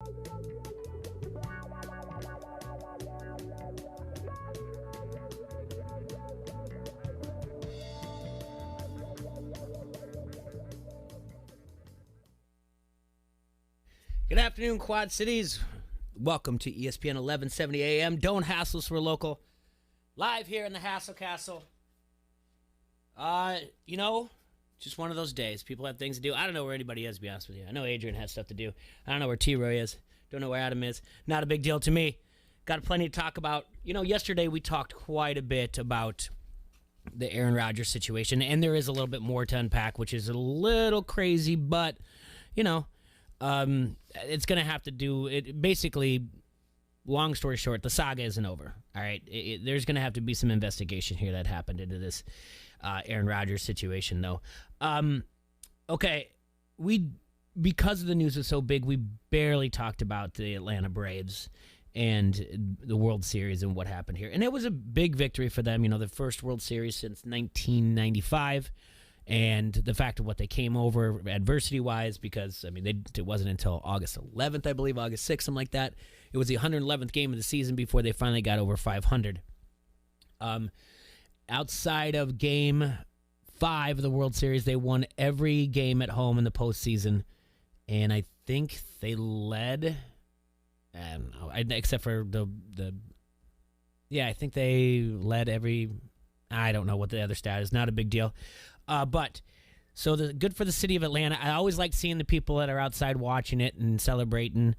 Good afternoon, Quad Cities. Welcome to ESPN 1170 AM. Don't hassle us, we're local. Live here in the Hassle Castle. Just one of those days. People have things to do. I don't know where anybody is, to be honest with you. I know Adrian has stuff to do. I don't know where T-Roy is. Don't know where Adam is. Not a big deal to me. Got plenty to talk about. Yesterday we talked quite a bit about the Aaron Rodgers situation, and there is a little bit more to unpack, which is a little crazy, but, it's going to have to do it. Basically, long story short, the saga isn't over. All right. There's going to have to be some investigation here that happened into this Aaron Rodgers situation, though. Okay. Because the news was so big, we barely talked about the Atlanta Braves and the World Series and what happened here. And it was a big victory for them, the first World Series since 1995. And the fact of what they came over adversity-wise, because, it wasn't until August 11th, I believe, August 6th, something like that. It was the 111th game of the season before they finally got over 500. Outside of Game 5 of the World Series, they won every game at home in the postseason. And I think they led, except for I think they led every, I don't know what the other stat is, not a big deal. Good for the city of Atlanta. I always like seeing the people that are outside watching it and celebrating.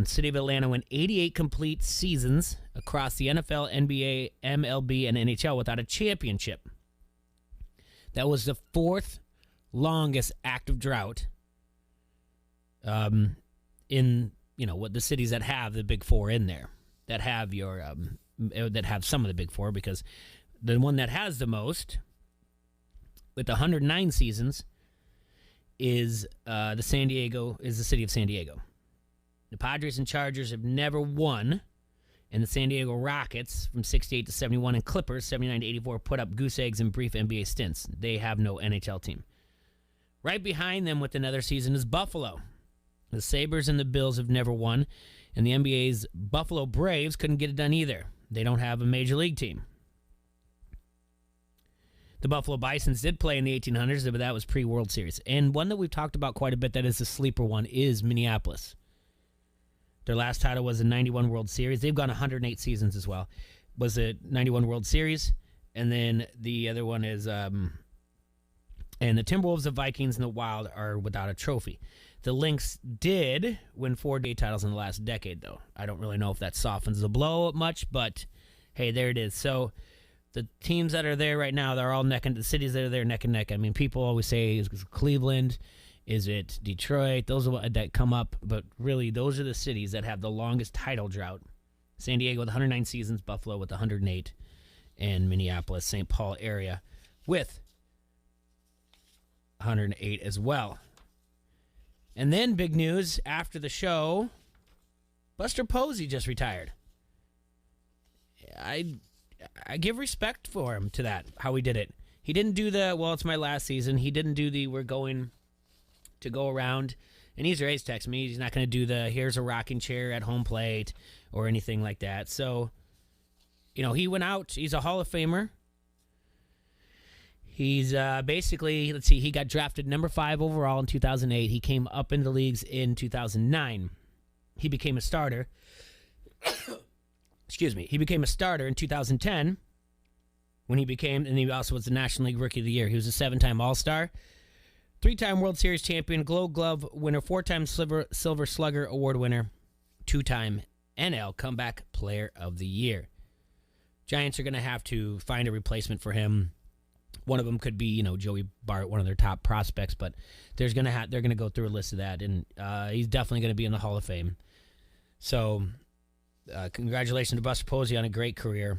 City of Atlanta went 88 complete seasons across the NFL, NBA, MLB, and NHL without a championship. That was the fourth longest active drought in what the cities that have the Big Four in there, that have that have some of the Big Four, because the one that has the most, with 109 seasons, is the city of San Diego. The Padres and Chargers have never won, and the San Diego Rockets from 68 to 71 and Clippers 79 to 84 put up goose eggs in brief NBA stints. They have no NHL team. Right behind them with another season is Buffalo. The Sabres and the Bills have never won, and the NBA's Buffalo Braves couldn't get it done either. They don't have a major league team. The Buffalo Bisons did play in the 1800s, but that was pre-World Series. And one that we've talked about quite a bit that is a sleeper one is Minneapolis. Their last title was the 91 World Series. They've gone 108 seasons as well. Was the 91 World Series, and then the other one is, and the Timberwolves, the Vikings, and the Wild are without a trophy. The Lynx did win 4 day titles in the last decade, though. I don't really know if that softens the blow much, but hey, there it is. So the teams that are there right now, they're all the cities that are there neck and neck. People always say, is it Cleveland? Is it Detroit? Those are that come up, but really those are the cities that have the longest title drought. San Diego with 109 seasons, Buffalo with 108, and Minneapolis, St. Paul area with 108 as well. And then big news after the show, Buster Posey just retired. I give respect for him to that, how he did it. He didn't do it's my last season. He didn't do we're going to go around. And he's always texting me. He's not going to do here's a rocking chair at home plate or anything like that. So, he went out. He's a Hall of Famer. He's basically, he got drafted number 5 overall in 2008. He came up in the leagues in 2009. He became a starter. Excuse me. He became a starter in 2010 and he also was the National League Rookie of the Year. He was a 7-time All-Star, 3-time World Series champion, Gold Glove winner, 4-time Silver Slugger Award winner, 2-time NL Comeback Player of the Year. Giants are going to have to find a replacement for him. One of them could be, Joey Bart, one of their top prospects, but they're going to go through a list of that, and he's definitely going to be in the Hall of Fame. So, congratulations to Buster Posey on a great career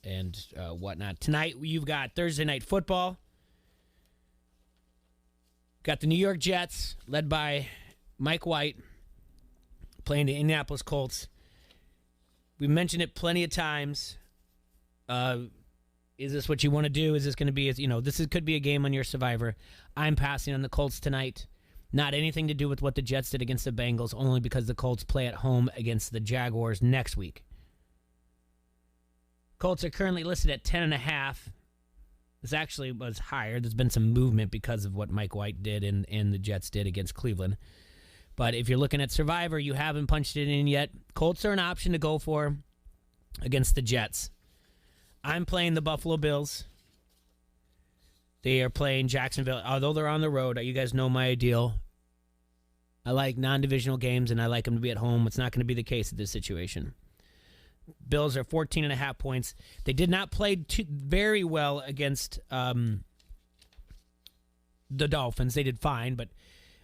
and whatnot. Tonight, you've got Thursday Night Football. Got the New York Jets, led by Mike White, playing the Indianapolis Colts. We mentioned it plenty of times. Is this what you want to do? Is this going to be, could be a game on your Survivor. I'm passing on the Colts tonight. Not anything to do with what the Jets did against the Bengals, only because the Colts play at home against the Jaguars next week. Colts are currently listed at 10.5. This actually was higher. There's been some movement because of what Mike White did and the Jets did against Cleveland. But if you're looking at Survivor, you haven't punched it in yet. Colts are an option to go for against the Jets. I'm playing the Buffalo Bills. They are playing Jacksonville. Although they're on the road, you guys know my deal. I like non-divisional games, and I like them to be at home. It's not going to be the case in this situation. Bills are 14.5 points. They did not play very well against the Dolphins. They did fine, but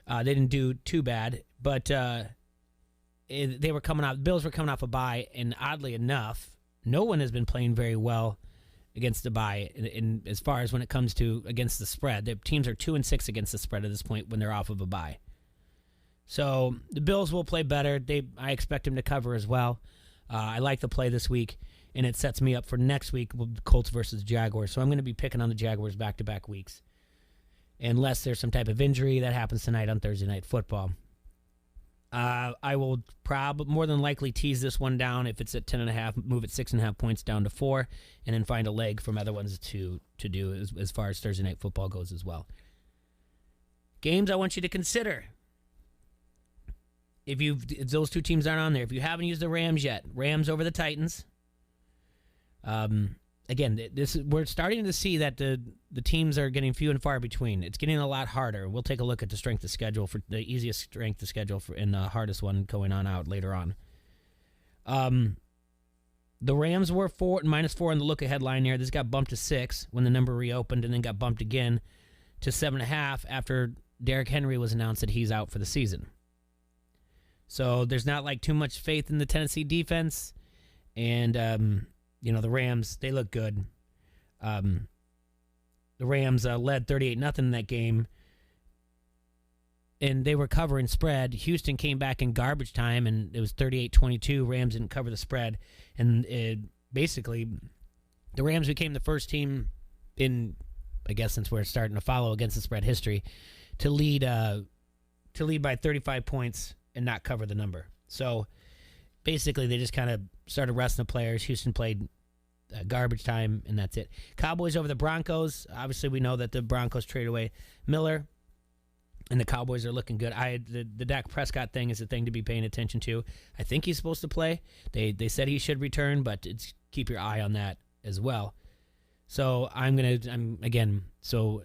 they didn't do too bad. But they were coming off. Bills were coming off a bye, and oddly enough, no one has been playing very well against the bye. In as far as when it comes to against the spread, the teams are 2-6 against the spread at this point when they're off of a bye. So the Bills will play better. I expect them to cover as well. I like the play this week, and it sets me up for next week with Colts versus Jaguars. So I'm going to be picking on the Jaguars back-to-back weeks, unless there's some type of injury that happens tonight on Thursday Night Football. I will more than likely tease this one down. If it's at 10.5, move it 6.5 points down to 4, and then find a leg from other ones to do as far as Thursday Night Football goes as well. Games I want you to consider. If those two teams aren't on there, if you haven't used the Rams yet, Rams over the Titans. Again, we're starting to see that the teams are getting few and far between. It's getting a lot harder. We'll take a look at the strength of schedule for the easiest strength of schedule and the hardest one going on out later on. The Rams were -4 in the look-ahead line here. This got bumped to 6 when the number reopened, and then got bumped again to 7.5 after Derrick Henry was announced that he's out for the season. So there's not like too much faith in the Tennessee defense. And, the Rams, they look good. The Rams led 38-0 in that game. And they were covering spread. Houston came back in garbage time, and it was 38-22. Rams didn't cover the spread. And basically, the Rams became the first team in, I guess since we're starting to follow against the spread history, to lead by 35 points and not cover the number. So basically, they just kind of started resting the players. Houston played garbage time, and that's it. Cowboys over the Broncos. Obviously, we know that the Broncos traded away Miller, and the Cowboys are looking good. The Dak Prescott thing is a thing to be paying attention to. I think he's supposed to play. They said he should return, but keep your eye on that as well. So so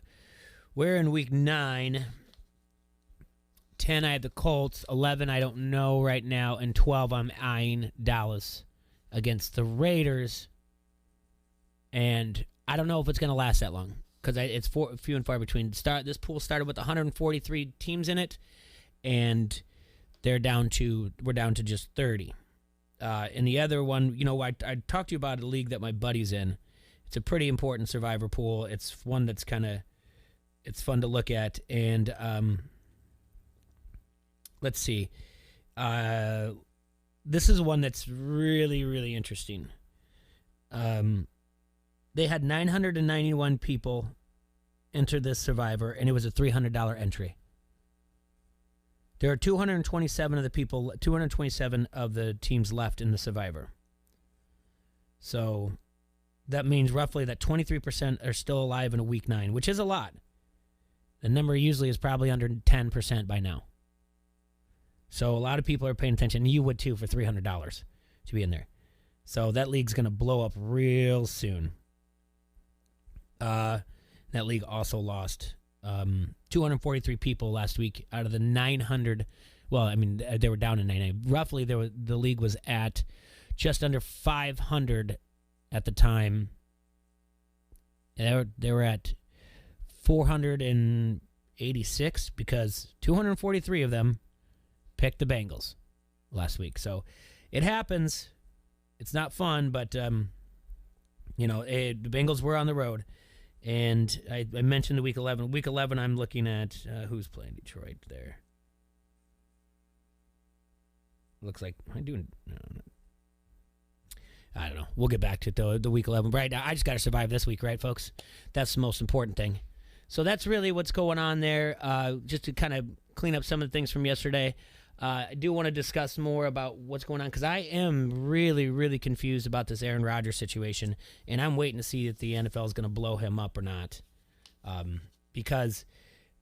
we're in week 9. 10, I have the Colts. 11, I don't know right now. And 12, I'm eyeing Dallas against the Raiders. And I don't know if it's going to last that long because it's few and far between. This pool started with 143 teams in it, and we're down to just 30. And the other one, I talked to you about a league that my buddy's in. It's a pretty important survivor pool. It's one that's it's fun to look at. And let's see. This is one that's really, really interesting. They had 991 people enter this Survivor, and it was a $300 entry. There are 227 of the teams left in the Survivor. So that means roughly that 23% are still alive in week 9, which is a lot. The number usually is probably under 10% by now. So a lot of people are paying attention, and you would too for $300 to be in there. So that league's going to blow up real soon. That league also lost 243 people last week out of the 900. Well, I mean, they were down to 99. Roughly, the league was at just under 500 at the time. They were at 486 because 243 of them picked the Bengals last week. So it happens. It's not fun, but the Bengals were on the road. And I mentioned the week 11. Week 11, I'm looking at who's playing Detroit there. Looks like I don't know. We'll get back to it, though, the week 11. Right now, I just got to survive this week, right, folks? That's the most important thing. So that's really what's going on there. Just to kind of clean up some of the things from yesterday. I do want to discuss more about what's going on because I am really, really confused about this Aaron Rodgers situation, and I'm waiting to see if the NFL is going to blow him up or not. Because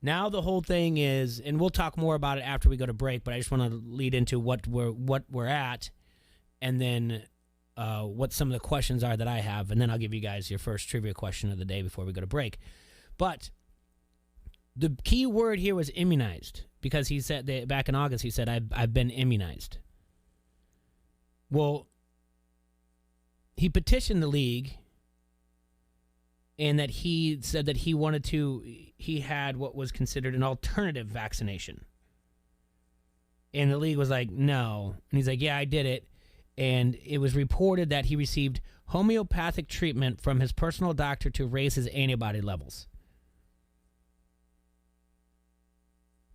now the whole thing is, and we'll talk more about it after we go to break, but I just want to lead into what we're at, and then what some of the questions are that I have, and then I'll give you guys your first trivia question of the day before we go to break. But the key word here was immunized, because he said that back in August, he said, I've been immunized. Well, he petitioned the league, and that he said that he had what was considered an alternative vaccination. And the league was like, no. And he's like, yeah, I did it. And it was reported that he received homeopathic treatment from his personal doctor to raise his antibody levels.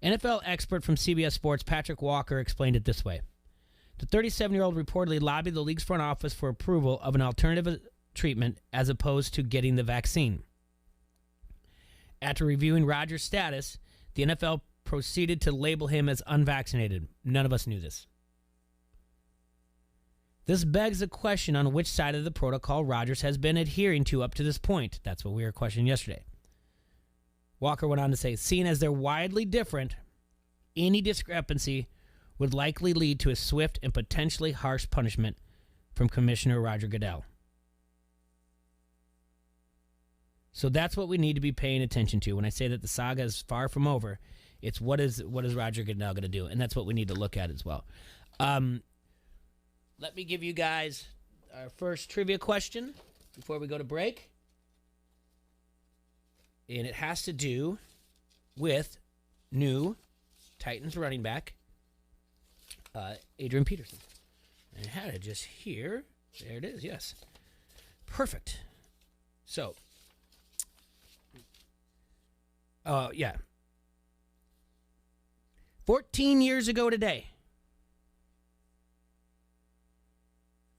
NFL expert from CBS Sports, Patrick Walker, explained it this way. The 37-year-old reportedly lobbied the league's front office for approval of an alternative treatment as opposed to getting the vaccine. After reviewing Rodgers' status, the NFL proceeded to label him as unvaccinated. None of us knew this. This begs the question on which side of the protocol Rodgers has been adhering to up to this point. That's what we were questioning yesterday. Walker went on to say, seeing as they're widely different, any discrepancy would likely lead to a swift and potentially harsh punishment from Commissioner Roger Goodell. So that's what we need to be paying attention to. When I say that the saga is far from over, it's what is Roger Goodell going to do? And that's what we need to look at as well. Let me give you guys our first trivia question before we go to break. And it has to do with new Titans running back, Adrian Peterson. And I had it just here. There it is, yes. Perfect. So, yeah. 14 years ago today,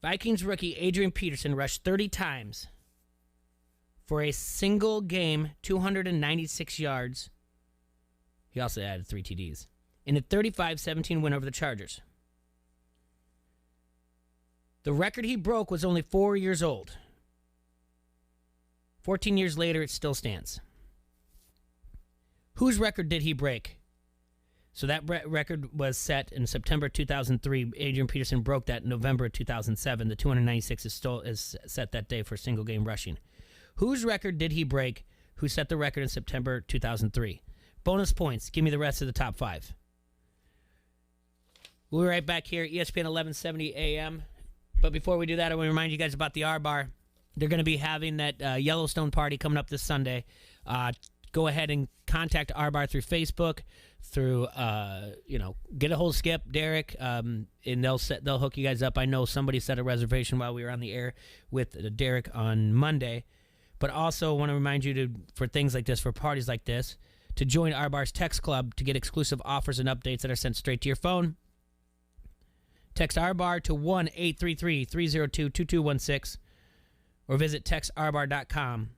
Vikings rookie Adrian Peterson rushed 30 times for a single game, 296 yards. He also added 3 TDs in a 35-17 win over the Chargers. The record he broke was only 4 years old. 14 years later, it still stands. Whose record did he break? So that record was set in September 2003. Adrian Peterson broke that in November 2007. The 296 is set that day for single game rushing. Whose record did he break? Who set the record in September 2003? Bonus points. Give me the rest of the top 5. We'll be right back here, ESPN 1170 AM. But before we do that, I want to remind you guys about the R-Bar. They're going to be having that Yellowstone party coming up this Sunday. Go ahead and contact R-Bar through Facebook, through, get a hold of Skip, Derek, and they'll hook you guys up. I know somebody set a reservation while we were on the air with Derek on Monday. But also want to remind you for things like this, for parties like this, to join R-Bar's Text Club to get exclusive offers and updates that are sent straight to your phone. Text R-Bar to 1-833-302-2216 or visit texrbar.com.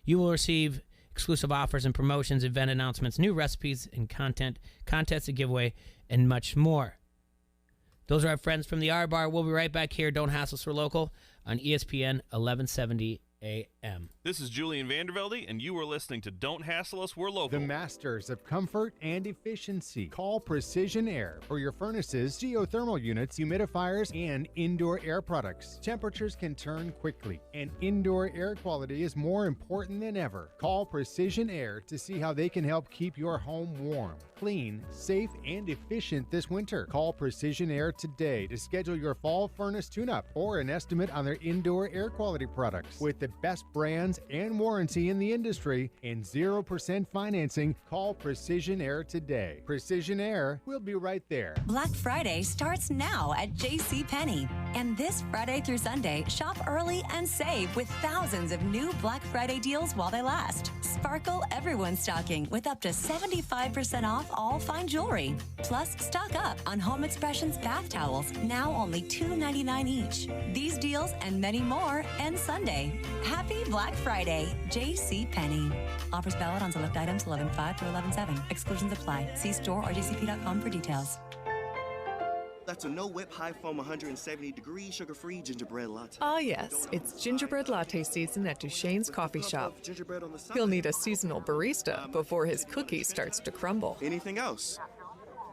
You will receive exclusive offers and promotions, event announcements, new recipes and content, contests, a giveaway, and much more. Those are our friends from the R-Bar. We'll be right back here. Don't Hassle Us for Local on ESPN 1170 AM. This is Julian Vandervelde, and you are listening to Don't Hassle Us, We're Local. The masters of comfort and efficiency. Call Precision Air for your furnaces, geothermal units, humidifiers, and indoor air products. Temperatures can turn quickly, and indoor air quality is more important than ever. Call Precision Air to see how they can help keep your home warm, clean, safe, and efficient this winter. Call Precision Air today to schedule your fall furnace tune-up or an estimate on their indoor air quality products. With the best brands and warranty in the industry and 0% financing, call Precision Air today. Precision Air will be right there. Black Friday starts now at JCPenney. And this Friday through Sunday, shop early and save with thousands of new Black Friday deals while they last. Sparkle everyone's stocking with up to 75% off all fine jewelry. Plus, stock up on Home Expressions bath towels, now only $2.99 each. These deals and many more end Sunday. Happy Black Friday, JCPenney. Offers valid on select items 11/5 to 11/7. Exclusions apply. See store or jcp.com for details. That's a no-whip, high-foam, 170-degree, sugar-free gingerbread latte. Ah, yes. It's gingerbread latte season at Duchesne's Coffee Shop. He'll need a seasonal barista before his cookie starts to crumble. Anything else?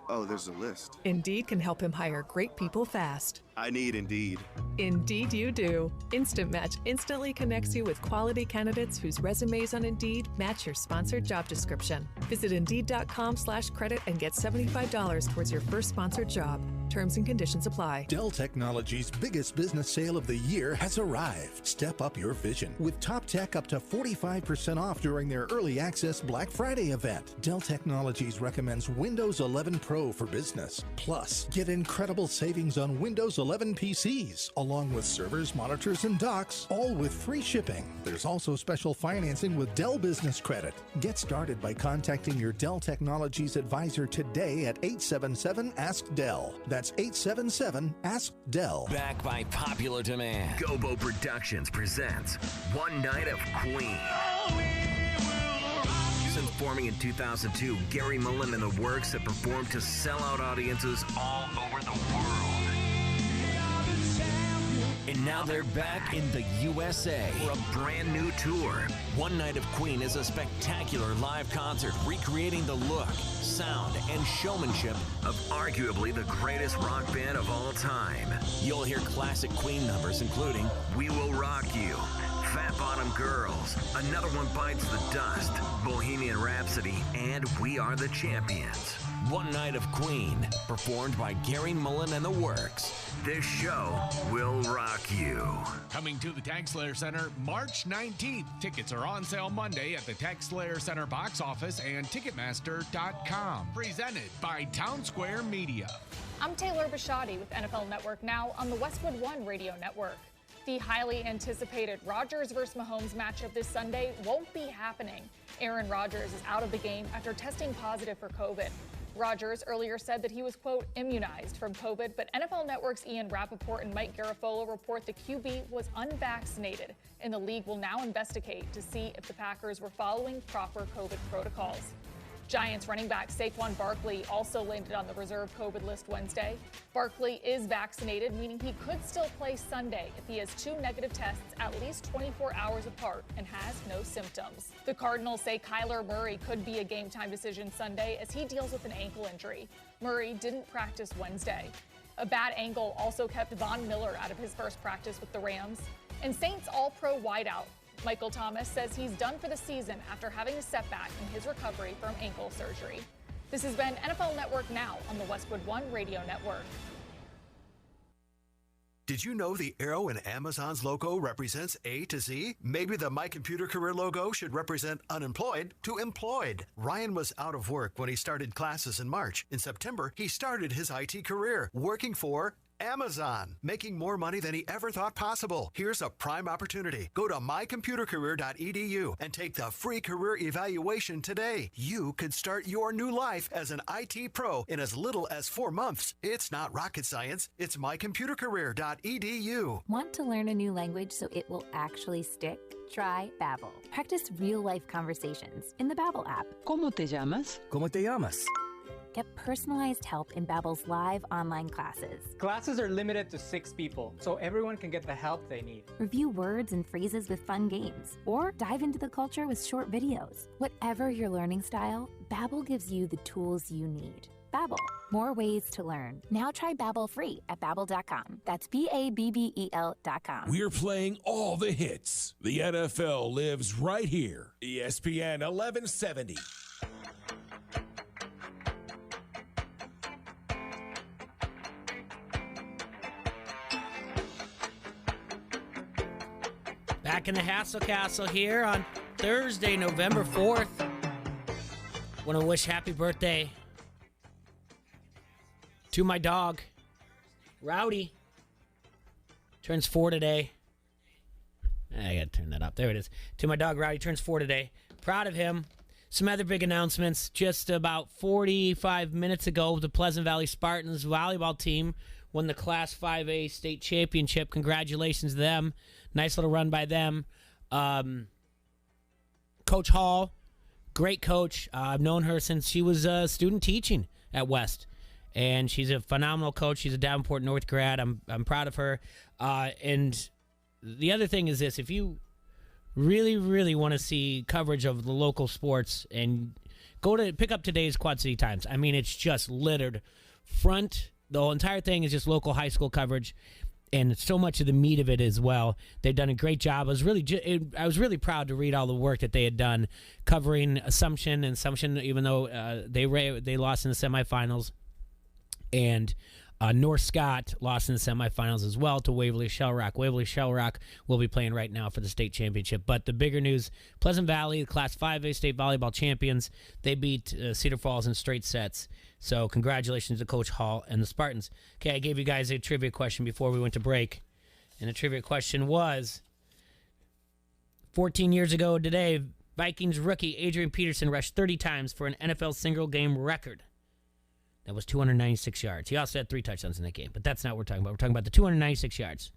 Oh, there's a list. Indeed can help him hire great people fast. I need Indeed. Indeed you do. Instant Match instantly connects you with quality candidates whose resumes on Indeed match your sponsored job description. Visit Indeed.com/credit and get $75 towards your first sponsored job. Terms and conditions apply. Dell Technologies' biggest business sale of the year has arrived. Step up your vision with top tech up to 45% off during their early access Black Friday event. Dell Technologies recommends Windows 11 Pro for business. Plus, get incredible savings on Windows 11 PCs, along with servers, monitors, and docks, all with free shipping. There's also special financing with Dell Business Credit. Get started by contacting your Dell Technologies advisor today at 877-ASK-DELL. That's 877-ASK-DELL. Back by popular demand, Gobo Productions presents One Night of Queen. Since forming in 2002, Gary Mullen and the Works have performed to sellout audiences all over the world. And now they're back in the USA for a brand new tour. One Night of Queen is a spectacular live concert recreating the look, sound, and showmanship of arguably the greatest rock band of all time. You'll hear classic Queen numbers including We Will Rock You, Fat Bottom Girls, Another One Bites the Dust, Bohemian Rhapsody, and We Are the Champions. One Night of Queen, performed by Gary Mullen and the Works. This show will rock you. Coming to the Tag Slayer Center March 19th. Tickets are on sale Monday at the Tag Slayer Center box office and Ticketmaster.com. Presented by Town Square Media. I'm Taylor Bishotti with NFL Network Now on the Westwood One Radio Network. The highly anticipated Rodgers vs. Mahomes matchup this Sunday won't be happening. Aaron Rodgers is out of the game after testing positive for COVID. Rodgers earlier said that he was, quote, immunized from COVID, but NFL Network's Ian Rappaport and Mike Garafolo report the QB was unvaccinated, and the league will now investigate to see if the Packers were following proper COVID protocols. Giants running back Saquon Barkley also landed on the reserve COVID list Wednesday. Barkley is vaccinated, meaning he could still play Sunday if he has 2 negative tests at least 24 hours apart and has no symptoms. The Cardinals say Kyler Murray could be a game-time decision Sunday as he deals with an ankle injury. Murray didn't practice Wednesday. A bad ankle also kept Von Miller out of his first practice with the Rams. And Saints All-Pro wideout Michael Thomas says he's done for the season after having a setback in his recovery from ankle surgery. This has been NFL Network Now on the Westwood One Radio Network. Did you know the arrow in Amazon's logo represents A to Z? Maybe the My Computer Career logo should represent unemployed to employed. Ryan was out of work when he started classes in March. In September, he started his IT career, working for Amazon, making more money than he ever thought possible. Here's a prime opportunity. Go to mycomputercareer.edu and take the free career evaluation today. You could start your new life as an IT pro in as little as 4 months. It's not rocket science. It's mycomputercareer.edu. Want to learn a new language so it will actually stick? Try Babbel. Practice real-life conversations in the Babbel app. ¿Cómo te llamas? ¿Cómo te llamas? Get personalized help in Babbel's live online classes. Classes are limited to 6 people, so everyone can get the help they need. Review words and phrases with fun games, or dive into the culture with short videos. Whatever your learning style, Babbel gives you the tools you need. Babbel, more ways to learn. Now try Babbel free at Babbel.com. That's Babbel.com. We're playing all the hits. The NFL lives right here. ESPN 1170. Back in the Hassle Castle here on Thursday, November 4th. Want to wish happy birthday to my dog, Rowdy. Turns 4 today. I got to turn that up. There it is. To my dog, Rowdy, turns 4 today. Proud of him. Some other big announcements. Just about 45 minutes ago, the Pleasant Valley Spartans volleyball team won the Class 5A state championship. Congratulations to them. Nice little run by them. Coach Hall, great coach. I've known her since she was student teaching at West. And she's a phenomenal coach. She's a Davenport North grad. I'm proud of her. And the other thing is this. If you really, really want to see coverage of the local sports, and go to pick up today's Quad City Times. I mean, it's just littered. The whole entire thing is just local high school coverage, and so much of the meat of it as well. They've done a great job. I was really proud to read all the work that they had done covering Assumption, even though they lost in the semifinals, and North Scott lost in the semifinals as well to Waverly Shell Rock. Waverly Shell Rock will be playing right now for the state championship. But the bigger news, Pleasant Valley, the Class 5A state volleyball champions, they beat Cedar Falls in straight sets. So congratulations to Coach Hall and the Spartans. Okay, I gave you guys a trivia question before we went to break. And the trivia question was, 14 years ago today, Vikings rookie Adrian Peterson rushed 30 times for an NFL single-game record. That was 296 yards. He also had 3 touchdowns in that game, but that's not what we're talking about. We're talking about the 296 yards.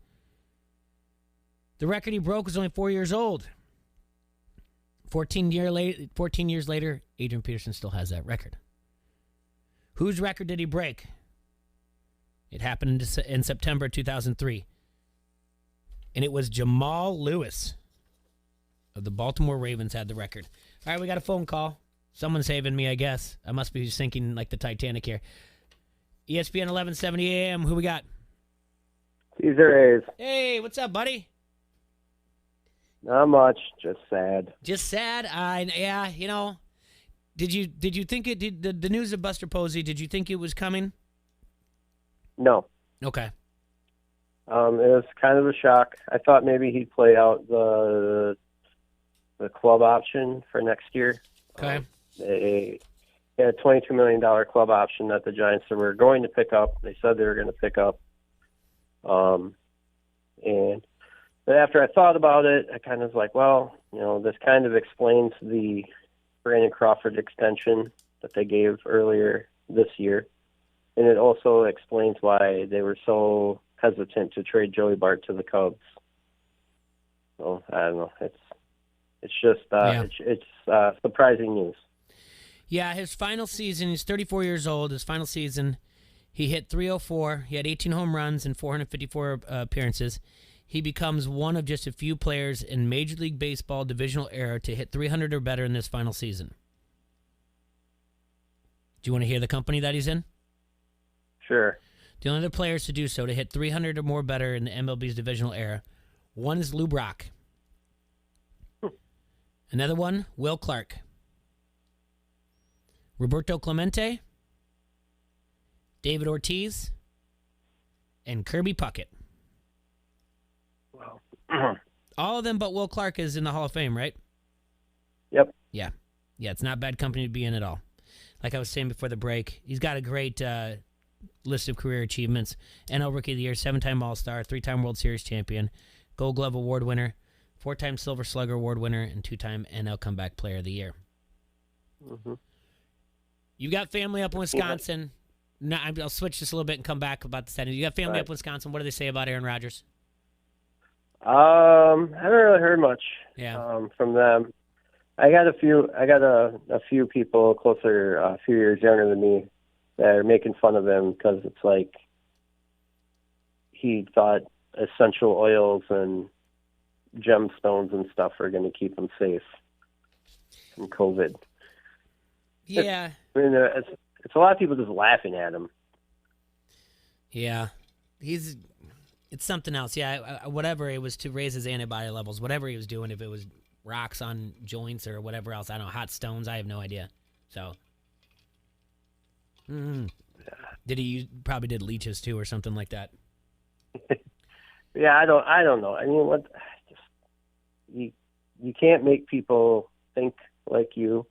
The record he broke was only 4 years old. 14 years later, Adrian Peterson still has that record. Whose record did he break? It happened in September 2003. And it was Jamal Lewis of the Baltimore Ravens had the record. All right, we got a phone call. Someone's saving me, I guess. I must be sinking like the Titanic here. ESPN 1170 AM. Who we got? Caesar Hayes. Hey, what's up, buddy? Not much. Just sad. Just sad? Yeah, you know. Did you think it did the news of Buster Posey? Did you think it was coming? No. Okay. It was kind of a shock. I thought maybe he'd play out the club option for next year. Okay. They had a $22 million club option that the Giants were going to pick up. They said they were going to pick up. But after I thought about it, I kind of was like, well, you know, this kind of explains the Brandon Crawford extension that they gave earlier this year. And it also explains why they were so hesitant to trade Joey Bart to the Cubs. So, I don't know. It's just it's surprising news. Yeah, his final season, he's 34 years old. His final season, he hit .304. He had 18 home runs and 454 appearances. He becomes one of just a few players in Major League Baseball divisional era to hit 300 or better in this final season. Do you want to hear the company that he's in? Sure. The only other players to do so, to hit 300 or more better in the MLB's divisional era, one is Lou Brock. Another one, Will Clark. Roberto Clemente, David Ortiz, and Kirby Puckett. Wow. All of them but Will Clark is in the Hall of Fame, right? Yep. Yeah, it's not bad company to be in at all. Like I was saying before the break, he's got a great list of career achievements. NL Rookie of the Year, 7-time All-Star, 3-time World Series champion, Gold Glove Award winner, 4-time Silver Slugger Award winner, and 2-time NL Comeback Player of the Year. Mm-hmm. You got family up in Wisconsin. No, I'll switch this a little bit and come back about the setting. You got family up in Wisconsin. What do they say about Aaron Rodgers? I haven't really heard much from them. I got a few people closer, a few years younger than me, that are making fun of him because it's like he thought essential oils and gemstones and stuff are going to keep him safe from COVID. Yeah. It's a lot of people just laughing at him. Yeah. It's something else. Yeah, whatever it was to raise his antibody levels, whatever he was doing, if it was rocks on joints or whatever else, I don't know, hot stones, I have no idea. So, probably did leeches too or something like that. Yeah, I don't know. I mean, you can't make people think like you.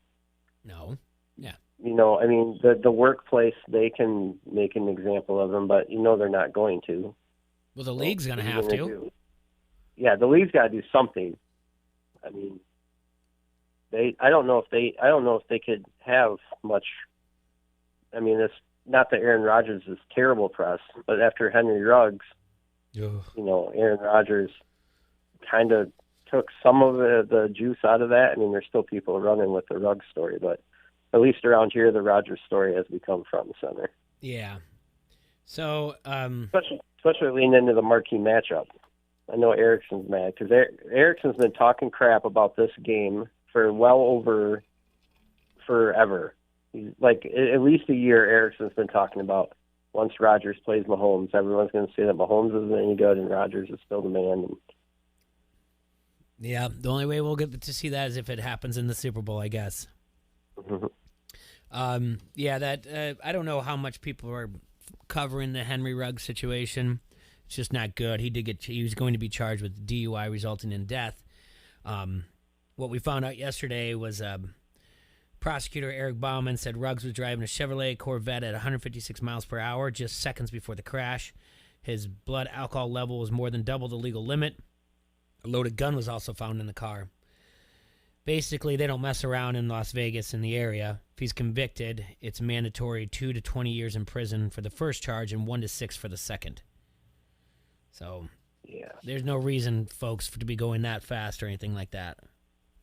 No. Yeah. You know, I mean, the workplace, they can make an example of them, but you know they're not going to. Well, the league's going to have to. Yeah, the league's got to do something. I mean, I don't know if they could have much. I mean, it's not that Aaron Rodgers is terrible press, but after Henry Ruggs, Aaron Rodgers kind of took some of the juice out of that. I mean, there's still people running with the Ruggs story, but at least around here, the Rodgers story has become front and center. Yeah. So, especially leaning into the marquee matchup. I know Erickson's mad because Erickson's been talking crap about this game for well over forever. He's like at least a year. Erickson's been talking about once Rodgers plays Mahomes, everyone's going to say that Mahomes isn't any good and Rodgers is still the man. Yeah, the only way we'll get to see that is if it happens in the Super Bowl, I guess. Mm-hmm. I don't know how much people are covering the Henry Ruggs situation. It's just not good. He was going to be charged with DUI resulting in death. What we found out yesterday was prosecutor Eric Bauman said Ruggs was driving a Chevrolet Corvette at 156 miles per hour just seconds before the crash. His blood alcohol level was more than double the legal limit. A loaded gun was also found in the car. Basically, they don't mess around in Las Vegas in the area. If he's convicted, it's mandatory 2 to 20 years in prison for the first charge and 1 to 6 for the second. So, there's no reason, folks, to be going that fast or anything like that.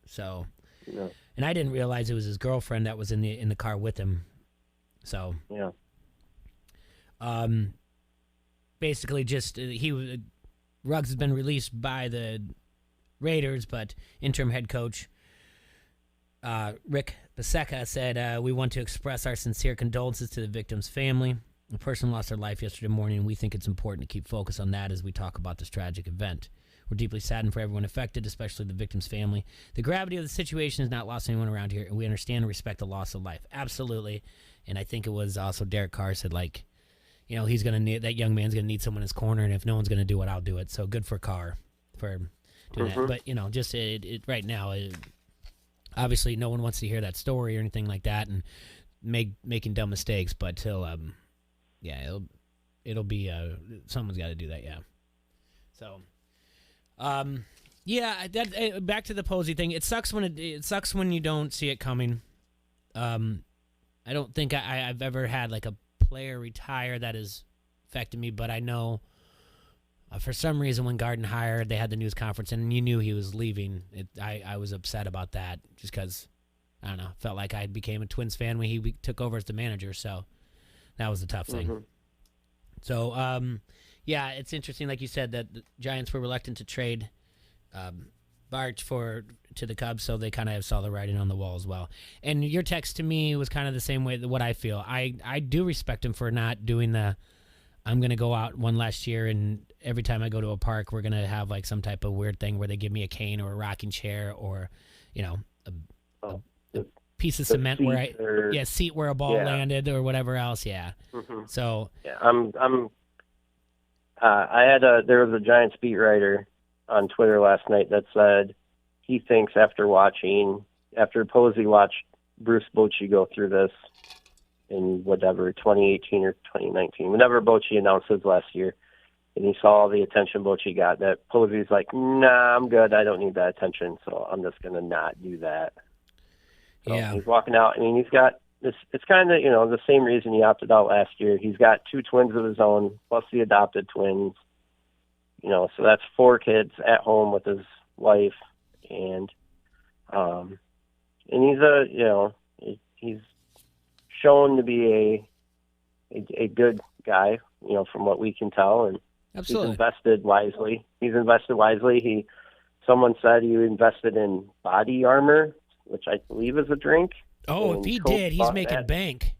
So, and I didn't realize it was his girlfriend that was in the car with him. So, basically, just Ruggs has been released by the Raiders, but interim head coach Rick Paseka said, we want to express our sincere condolences to the victim's family. The person lost their life yesterday morning, and we think it's important to keep focus on that as we talk about this tragic event. We're deeply saddened for everyone affected, especially the victim's family. The gravity of the situation is not lost on anyone around here, and we understand and respect the loss of life. Absolutely. And I think it was also Derek Carr said, like, he's going to need, that young man's going to need someone in his corner, and if no one's going to do it, I'll do it. So good for Carr for doing that. But, just right now, obviously no one wants to hear that story or anything like that and making dumb mistakes, but till, it'll be, someone's got to do that, yeah. So, back to the Posey thing. It sucks when you don't see it coming. I don't think I've ever had like a player retire that has affected me, but I know for some reason when Garden hired, they had the news conference and you knew he was leaving. I was upset about that just because, I don't know, felt like I became a Twins fan when he took over as the manager, so that was the tough thing. Mm-hmm. So, it's interesting, like you said, that the Giants were reluctant to trade Bart to the Cubs, so they kind of saw the writing on the wall as well. And your text to me was kind of the same way that what I feel. I do respect him for not doing I'm going to go out one last year, and every time I go to a park, we're going to have like some type of weird thing where they give me a cane or a rocking chair or, a piece of cement where seat where a ball landed or whatever else. Yeah. Mm-hmm. So there was a Giants beat writer on Twitter last night that said he thinks after Posey watched Bruce Bochy go through this in 2018 or 2019, whenever Bochy announced his last year, and he saw all the attention Bochy got, that Posey's like, nah, I'm good. I don't need that attention, so I'm just going to not do that. So he's walking out. I mean, he's got this. It's kind of, the same reason he opted out last year. He's got 2 twins of his own, plus the adopted twins. So that's 4 kids at home with his wife, and he's shown to be a good guy, from what we can tell, and absolutely. He's invested wisely. Someone said he invested in body armor, which I believe is a drink. Oh, if he did, he's making bank.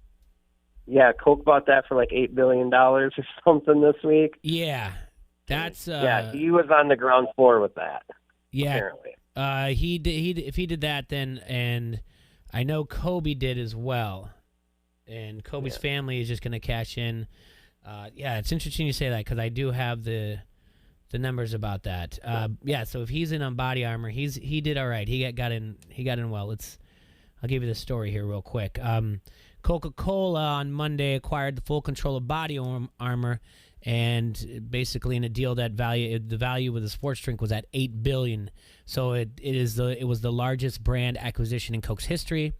Yeah, Coke bought that for like $8 billion or something this week. Yeah, that's he was on the ground floor with that. Yeah, apparently. He did. If he did that, then, and I know Kobe did as well. And Kobe's family is just going to cash in. It's interesting you say that because I do have the numbers about that. So if he's in on body armor, he did all right. He got in well. I'll give you the story here real quick. Coca-Cola on Monday acquired the full control of body armor and basically in a deal that the value of the sports drink was at $8 billion. So it was the largest brand acquisition in Coke's history,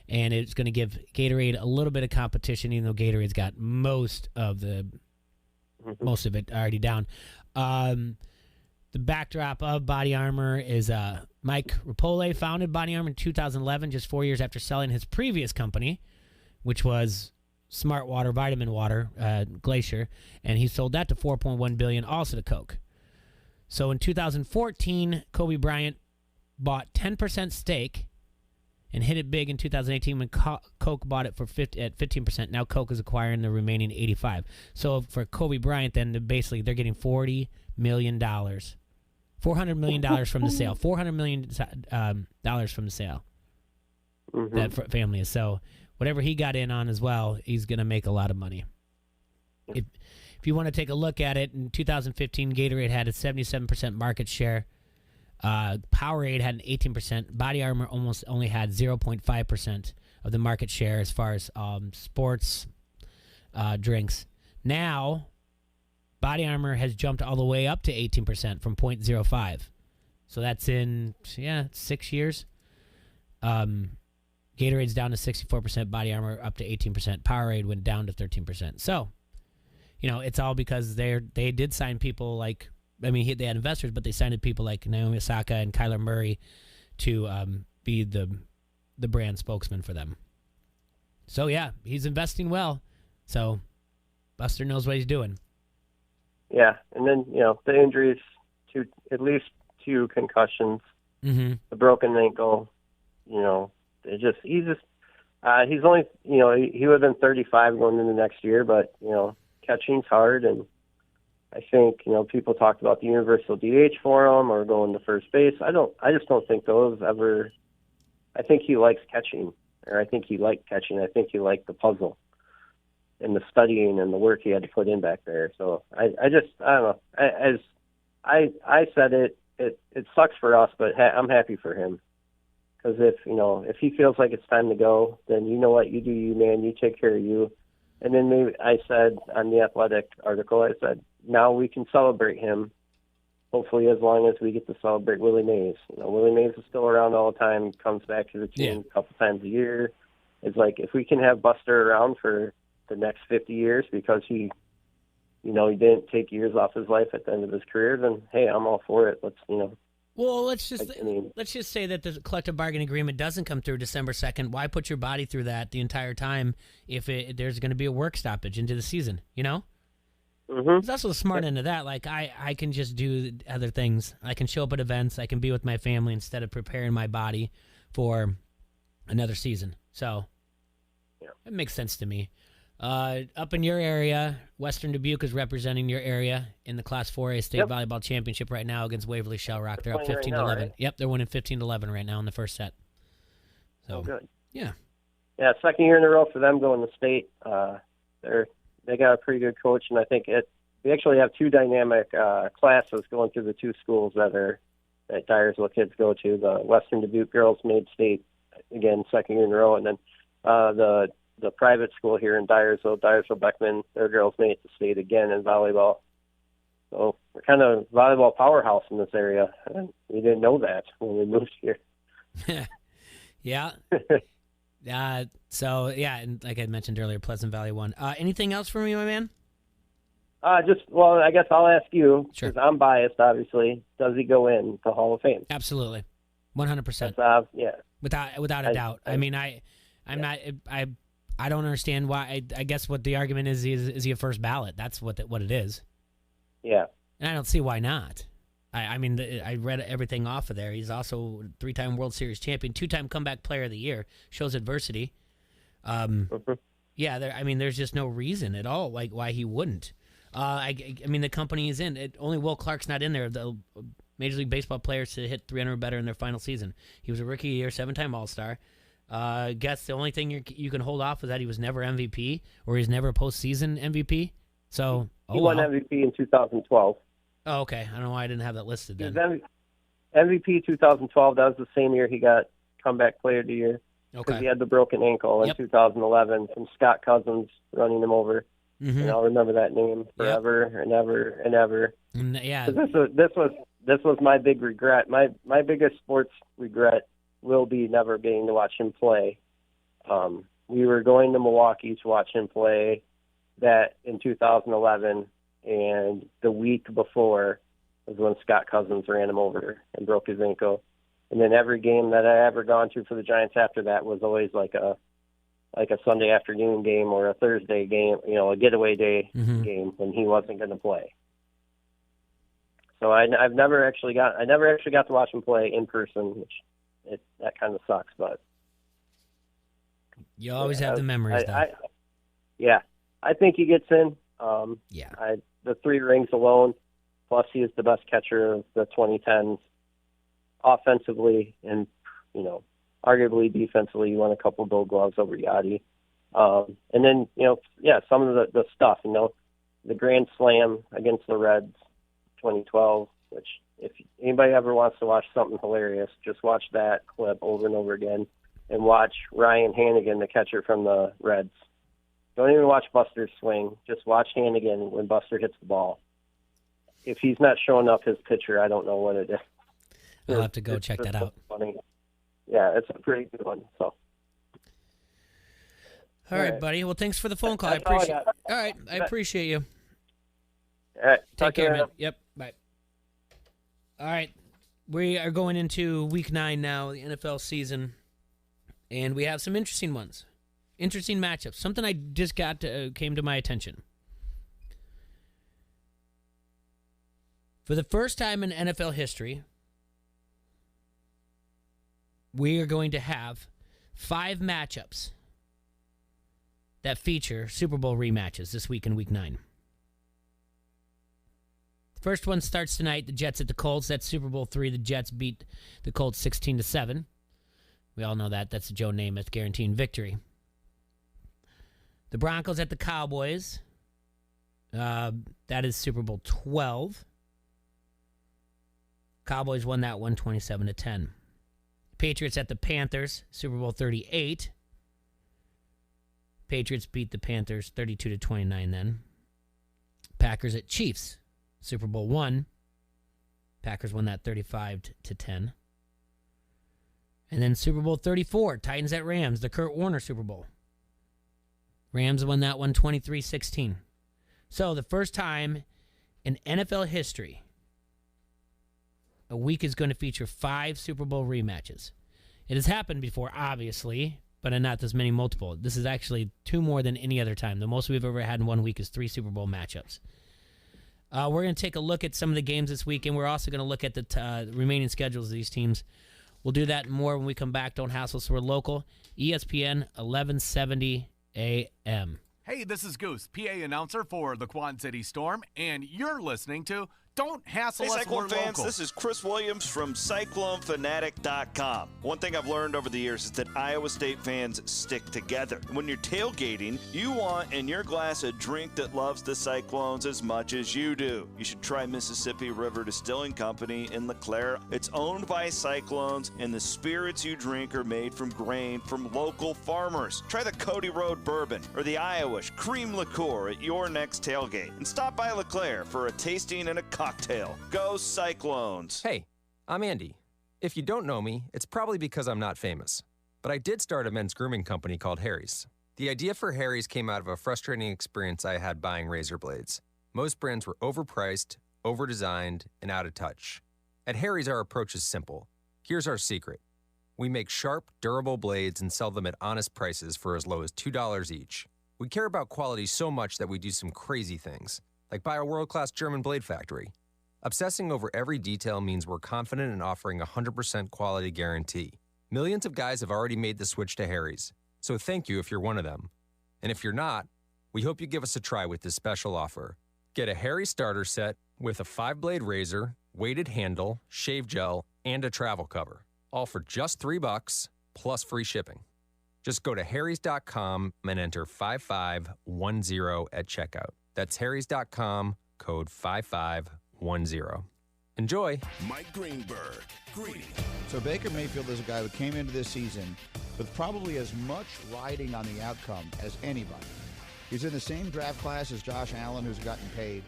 and it's going to give Gatorade a little bit of competition, even though Gatorade's got most of it already down. The backdrop of Body Armor is Mike Rapole founded Body Armor in 2011, just 4 years after selling his previous company, which was Smart Water, Vitamin Water, Glacier, and he sold that to $4.1 billion, also to Coke. So in 2014, Kobe Bryant bought 10% stake and hit it big in 2018 when Coke bought it at 15%. Now Coke is acquiring the remaining 85%. So for Kobe Bryant, then basically they're getting $40 million. $400 million from the sale. $400 million from the sale. That family is. So whatever he got in on as well, he's going to make a lot of money. If you want to take a look at it, in 2015, Gatorade had a 77% market share. Powerade had an 18%. Body Armor almost only had 0.5% of the market share as far as sports drinks. Now, Body Armor has jumped all the way up to 18% from 0.05. So that's in 6 years. Gatorade's down to 64%. Body Armor up to 18%. Powerade went down to 13%. So, it's all because they did sign people like. They had investors, but they signed people like Naomi Osaka and Kyler Murray to be the brand spokesman for them. So, yeah, he's investing well. So, Buster knows what he's doing. Yeah, and then, the injuries, at least 2 concussions, the broken ankle, he's only, he would have been 35 going into next year, but, catching's hard, and I think, people talked about the universal DH for him or going to first base. I just don't think those ever. I think he likes catching, or I think he liked catching. I think he liked the puzzle and the studying and the work he had to put in back there. So I don't know. As I said it sucks for us, but I'm happy for him. Because if he feels like it's time to go, then you know what, you do you, man. You take care of you. And then maybe I said on the Athletic article, I said, now we can celebrate him, hopefully as long as we get to celebrate Willie Mays. Willie Mays is still around all the time, comes back to the team a couple times a year. It's like, if we can have Buster around for the next 50 years because he didn't take years off his life at the end of his career, then, hey, I'm all for it. Well, let's just say that the collective bargaining agreement doesn't come through December 2nd. Why put your body through that the entire time if there's going to be a work stoppage into the season, There's also the smart end of that. Like, I can just do other things. I can show up at events. I can be with my family instead of preparing my body for another season. So it makes sense to me. Up in your area, Western Dubuque is representing your area in the Class 4A State Volleyball Championship right now against Waverly Shell Rock. They're up 15-11. Right? Yep, they're winning 15-11 right now in the first set. So good. Yeah. Yeah, second year in a row for them going to state. They got a pretty good coach, and I think we actually have 2 dynamic classes going through the 2 schools that Dyersville kids go to. The Western Dubuque girls made state again second year in a row, and then the private school here in Dyersville Beckman, their girls made it to state again in volleyball. So we're kind of volleyball powerhouse in this area, and we didn't know that when we moved here. Yeah. And like I mentioned earlier, Pleasant Valley won. Anything else for me, my man? I guess I'll ask you, because I'm biased, obviously. Does he go in the Hall of Fame? Absolutely. 100%. Yeah. Without a doubt. I don't understand why. I guess what the argument is he a first ballot? That's what it is. Yeah. And I don't see why not. I read everything off of there. He's also 3-time World Series champion, 2-time comeback player of the year, shows adversity. There's just no reason at all why he wouldn't. The company is in. Only Will Clark's not in there. The Major League Baseball players to hit 300 or better in their final season. He was a rookie of the year, 7-time All-Star. Guess the only thing you can hold off is that he was never MVP or he's never postseason MVP. So he won MVP in 2012. Oh, okay. I don't know why I didn't have that listed then. MVP 2012. That was the same year he got comeback player of the year. Okay. He had the broken ankle in 2011 from Scott Cousins running him over. and I'll remember that name forever and ever and ever. Yeah, 'cause this was my big regret. My biggest sports regret will be never being to watch him play. We were going to Milwaukee to watch him play that in 2011, and the week before was when Scott Cousins ran him over and broke his ankle. And then every game that I ever gone to for the Giants after that was always like a Sunday afternoon game or a Thursday game, a getaway day game when he wasn't going to play. So I never actually got to watch him play in person, which that kind of sucks, but you always have the memories, though. I think he gets in. The 3 rings alone, plus he is the best catcher of the 2010s. Offensively and, arguably defensively, he won a couple Gold Gloves over Yachty. And then, some of the stuff, the Grand Slam against the Reds 2012, which if anybody ever wants to watch something hilarious, just watch that clip over and over again and watch Ryan Hannigan, the catcher from the Reds. Don't even watch Buster's swing. Just watch Hannigan when Buster hits the ball. If he's not showing up his pitcher, I don't know what it is. I'll have to go check that out. Funny. Yeah, it's a pretty good one. So. All right, buddy. Well, thanks for the phone call. I appreciate it. All right, I appreciate you. All right. Take care, man. Yep. Bye. All right. We are going into week 9 now, the NFL season, and we have some interesting ones. Interesting matchups. Something I just came to my attention. For the first time in NFL history, we are going to have 5 matchups that feature Super Bowl rematches this week in Week 9. The first one starts tonight, the Jets at the Colts. That's Super Bowl 3. The Jets beat the Colts 16-7. We all know that. That's Joe Namath guaranteeing victory. The Broncos at the Cowboys. That is Super Bowl 12. Cowboys won that one 27-10. Patriots at the Panthers, Super Bowl 38. Patriots beat the Panthers 32-29 then. Packers at Chiefs, Super Bowl 1. Packers won that 35-10. And then Super Bowl 34, Titans at Rams, the Kurt Warner Super Bowl. Rams won that one 23-16. So the first time in NFL history, a week is going to feature 5 Super Bowl rematches. It has happened before, obviously, but not this many multiple. This is actually 2 more than any other time. The most we've ever had in 1 week is 3 Super Bowl matchups. We're going to take a look at some of the games this week, and we're also going to look at the remaining schedules of these teams. We'll do that and more when we come back. Don't hassle us. We're local. ESPN 1170 AM. Hey, this is Goose, PA announcer for the Quad City Storm, and you're listening to Don't Hassle Us, Cyclone We're fans, Local. this is Chris Williams from CycloneFanatic.com. One thing I've learned over the years is that Iowa State fans stick together. When you're tailgating, you want in your glass a drink that loves the Cyclones as much as you do. You should try Mississippi River Distilling Company in LeClaire. It's owned by Cyclones, and the spirits you drink are made from grain from local farmers. Try the Cody Road Bourbon or the Iowash Cream Liqueur at your next tailgate. And stop by LeClaire for a tasting and a cocktail. Go Cyclones. Hey, I'm Andy. If you don't know me, it's probably because I'm not famous. But I did start a men's grooming company called Harry's. The idea for Harry's came out of a frustrating experience I had buying razor blades. Most brands were overpriced, overdesigned, and out of touch. At Harry's, our approach is simple. Here's our secret. We make sharp, durable blades and sell them at honest prices for as low as $2 each. We care about quality so much that we do some crazy things, like buy a world-class German blade factory. Obsessing over every detail means we're confident in offering a 100% quality guarantee. Millions of guys have already made the switch to Harry's, so thank you if you're one of them. And if you're not, we hope you give us a try with this special offer. Get a Harry starter set with a 5-blade razor, weighted handle, shave gel, and a travel cover, all for just $3 plus free shipping. Just go to harrys.com and enter 5510 at checkout. That's harrys.com, code 5510. Enjoy. Mike Greenberg. Greeny. So Baker Mayfield is a guy who came into this season with probably as much riding on the outcome as anybody. He's in the same draft class as Josh Allen, who's gotten paid,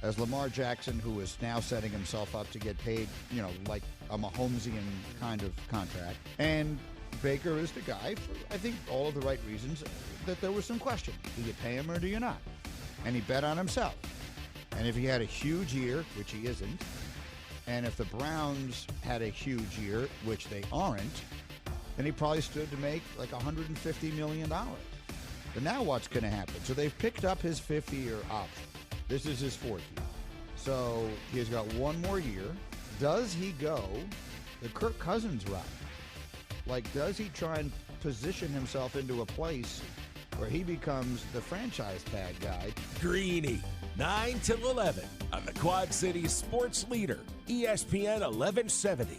as Lamar Jackson, who is now setting himself up to get paid, like a Mahomesian kind of contract. And Baker is the guy for, I think, all of the right reasons that there was some question. Do you pay him or do you not? And he bet on himself. And if he had a huge year, which he isn't, and if the Browns had a huge year, which they aren't, then he probably stood to make like $150 million. But now what's going to happen? So they've picked up his 5th-year option. This is his 4th year. So he's got one more year. Does he go the Kirk Cousins route? Like, does he try and position himself into a place where he becomes the franchise tag guy? Greeny, 9 till 11 on the Quad Cities sports leader, ESPN 1170.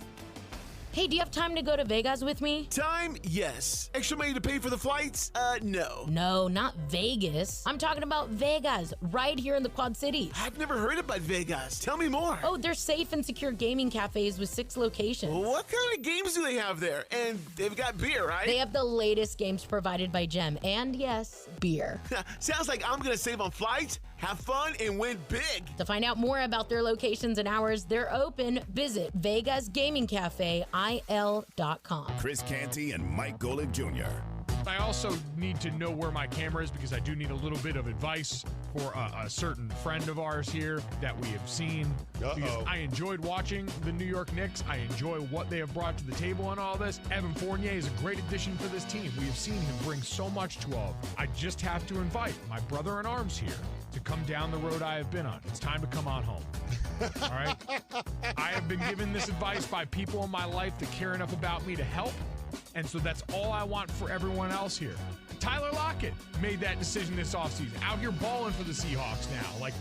Hey, do you have time to go to Vegas with me? Time? Yes. Extra money to pay for the flights? No. No, not Vegas. I'm talking about Vegas, right here in the Quad Cities. I've never heard about Vegas. Tell me more. Oh, they're safe and secure gaming cafes with 6 locations. What kind of games do they have there? And they've got beer, right? They have the latest games provided by Gem. And yes, beer. Sounds like I'm going to save on flights, have fun, and win big. To find out more about their locations and hours, they're open. Visit Vegas Gaming Cafe, il.com. Chris Canty and Mike Golick Jr. I also need to know where my camera is because I do need a little bit of advice for a certain friend of ours here that we have seen. Because I enjoyed watching the New York Knicks. I enjoy what they have brought to the table on all this. Evan Fournier is a great addition for this team. We have seen him bring so much to all. I just have to invite my brother in arms here to come down the road I have been on. It's time to come on home. All right? I have been given this advice by people in my life that care enough about me to help. And so that's all I want for everyone else here. Tyler Lockett made that decision this offseason. Out here balling for the Seahawks now. Like,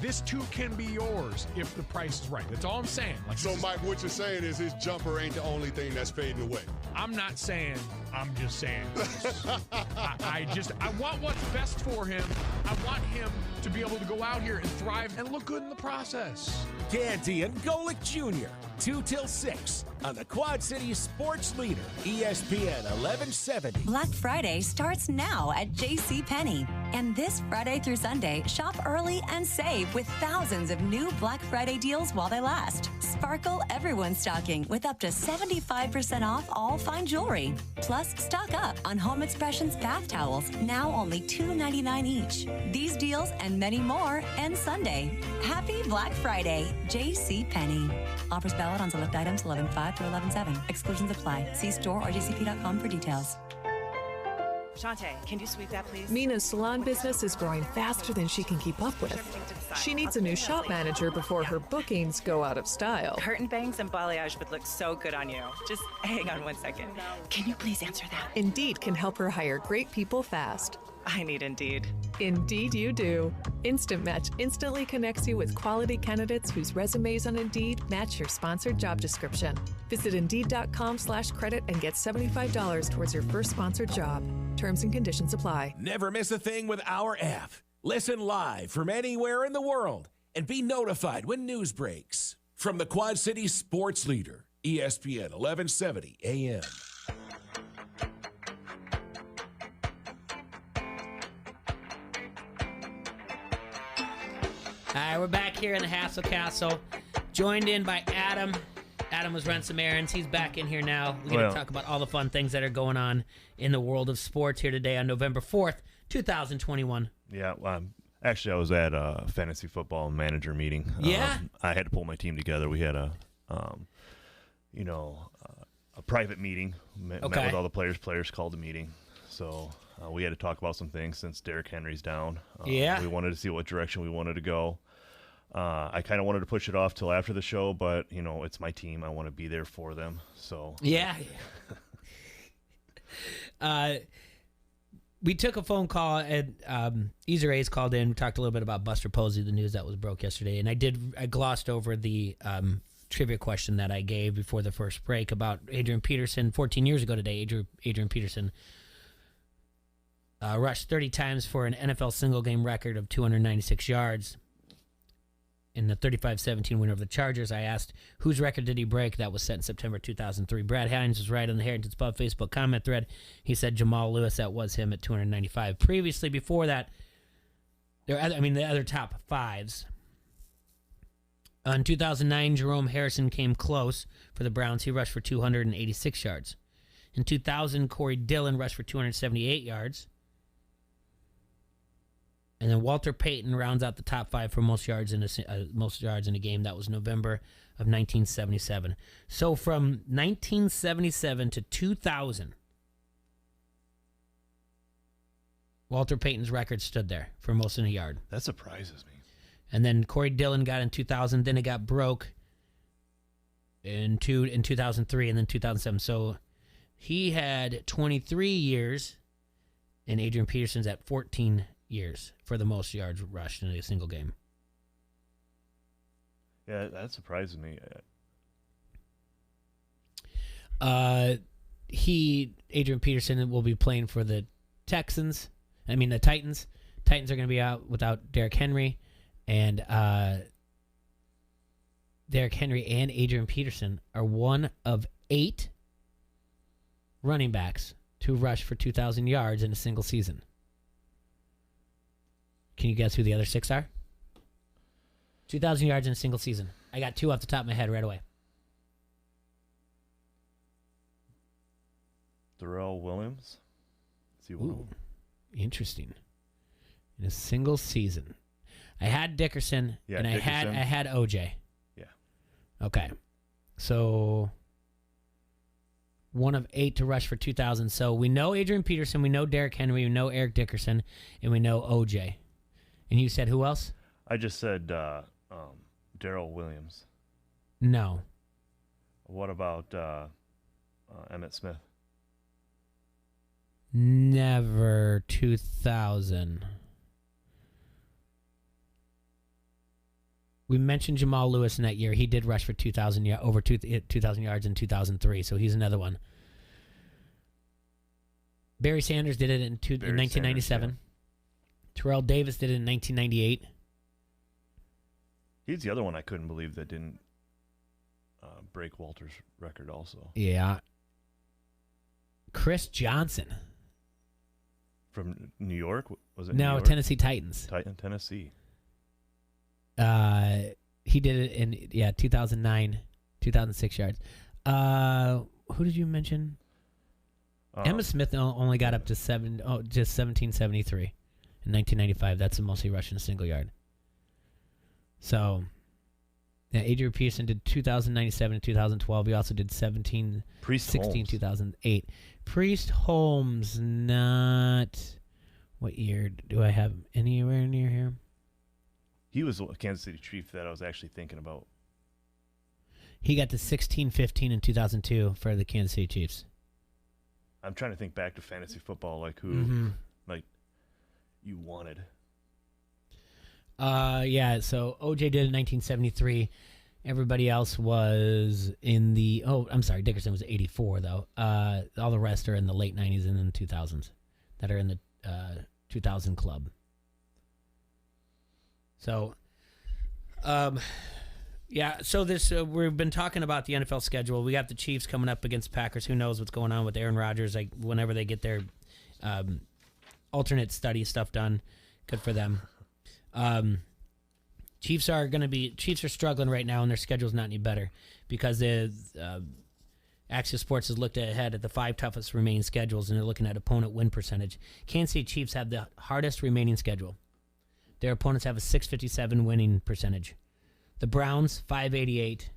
this too can be yours if the price is right. That's all I'm saying. Like, so, Mike, what you're saying is his jumper ain't the only thing that's fading away. I'm not saying. I'm just saying. I want what's best for him. I want him to be able to go out here and thrive and look good in the process. Canty and Golick Jr., 2 till 6 on the Quad Cities sports leader, ESPN 1170. Black Friday starts now at JCPenney. And this Friday through Sunday, shop early and save with thousands of new Black Friday deals while they last. Sparkle everyone's stocking with up to 75% off all fine jewelry. Plus, stock up on Home Expressions bath towels, now only $2.99 each. These deals and many more end Sunday. Happy Black Friday, JCPenney. Offers valid on select items 11/5 to 11/7. Exclusions apply. See store or jcp.com for details. Shantae, can you sweep that, please? Mina's salon business is growing faster than she can keep up with. She needs a new shop manager before her bookings go out of style. Curtain bangs and balayage would look so good on you. Just hang on one second. Can you please answer that? Indeed can help her hire great people fast. I need Indeed. Indeed you do. Instant Match instantly connects you with quality candidates whose resumes on Indeed match your sponsored job description. Visit Indeed.com/credit and get $75 towards your first sponsored job. Terms and conditions apply. Never miss a thing with our app. Listen live from anywhere in the world and be notified when news breaks. From the Quad Cities sports leader, ESPN 1170 AM. All right, we're back here in the Hassel Castle, joined in by Adam. Adam was running some errands. He's back in here now. We're going to talk about all the fun things that are going on in the world of sports here today on November 4th, 2021. Yeah, actually, I was at a fantasy football manager meeting. Yeah? I had to pull my team together. We had a private meeting. Met with all the players. Players called the meeting. So we had to talk about some things since Derrick Henry's down. Yeah. We wanted to see what direction we wanted to go. I kind of wanted to push it off till after the show, but, it's my team. I want to be there for them. So yeah. We took a phone call, and Easer A's called in. We talked a little bit about Buster Posey, the news that was broke yesterday, and I glossed over the trivia question that I gave before the first break about Adrian Peterson. 14 years ago today, Adrian Peterson rushed 30 times for an NFL single-game record of 296 yards. In the 35-17 win over the Chargers, I asked, whose record did he break? That was set in September 2003. Brad Hines was right on the Heritage Pub Facebook comment thread. He said Jamal Lewis, that was him at 295. Previously, before that, The other top fives. In 2009, Jerome Harrison came close for the Browns. He rushed for 286 yards. In 2000, Corey Dillon rushed for 278 yards. And then Walter Payton rounds out the top five for most yards in a game. That was November of 1977. So from 1977 to 2000, Walter Payton's record stood there for most in a yard. That surprises me. And then Corey Dillon got in 2000. Then it got broke in 2003 and then 2007. So he had 23 years, and Adrian Peterson's at 14 years for the most yards rushed in a single game. Yeah, that surprises me. Adrian Peterson will be playing for the Titans. Titans are going to be out without Derrick Henry, and Derrick Henry and Adrian Peterson are one of 8 running backs to rush for 2,000 yards in a single season. Can you guess who the other 6 are? 2,000 yards in a single season. I got 2 off the top of my head right away. Darrell Williams. Is he one of them? Interesting. In a single season. I had Dickerson, and I had OJ. Yeah. Okay. So 1 of 8 to rush for 2,000. So we know Adrian Peterson, we know Derrick Henry, we know Eric Dickerson, and we know OJ. And you said who else? I just said Darrell Williams. No. What about Emmitt Smith? Never 2,000. We mentioned Jamal Lewis in that year. He did rush for 2,000 yards in 2003, so he's another one. Barry Sanders did it in 1997. Yeah. Terrell Davis did it in 1998. He's the other one I couldn't believe that didn't break Walter's record also. Yeah. Chris Johnson. From New York? Was it No, New York? Tennessee Titans. Tennessee. He did it in 2009, 2006 yards. Who did you mention? Emma Smith only got up to just 1773 in 1995. That's the most he rushed in a single yard. So, yeah, Adrian Peterson did 2,097 in 2012. He also did 16, 2008. Priest Holmes, not. What year do I have anywhere near here? He was a Kansas City Chief that I was actually thinking about. He got to 16-15 in 2002 for the Kansas City Chiefs. I'm trying to think back to fantasy football, like who, like you wanted. Yeah. So OJ did it in 1973. Everybody else was in the. Oh, I'm sorry. Dickerson was 84 though. All the rest are in the late 90s and in the 2000s that are in the 2000 club. So, yeah. So this we've been talking about the NFL schedule. We got the Chiefs coming up against Packers. Who knows what's going on with Aaron Rodgers? Like whenever they get their alternate study stuff done, good for them. Chiefs are struggling right now, and their schedule's not any better because the Axios Sports has looked ahead at the 5 toughest remaining schedules, and they're looking at opponent win percentage. Kansas City Chiefs have the hardest remaining schedule. Their opponents have a 657 winning percentage. The Browns, 588.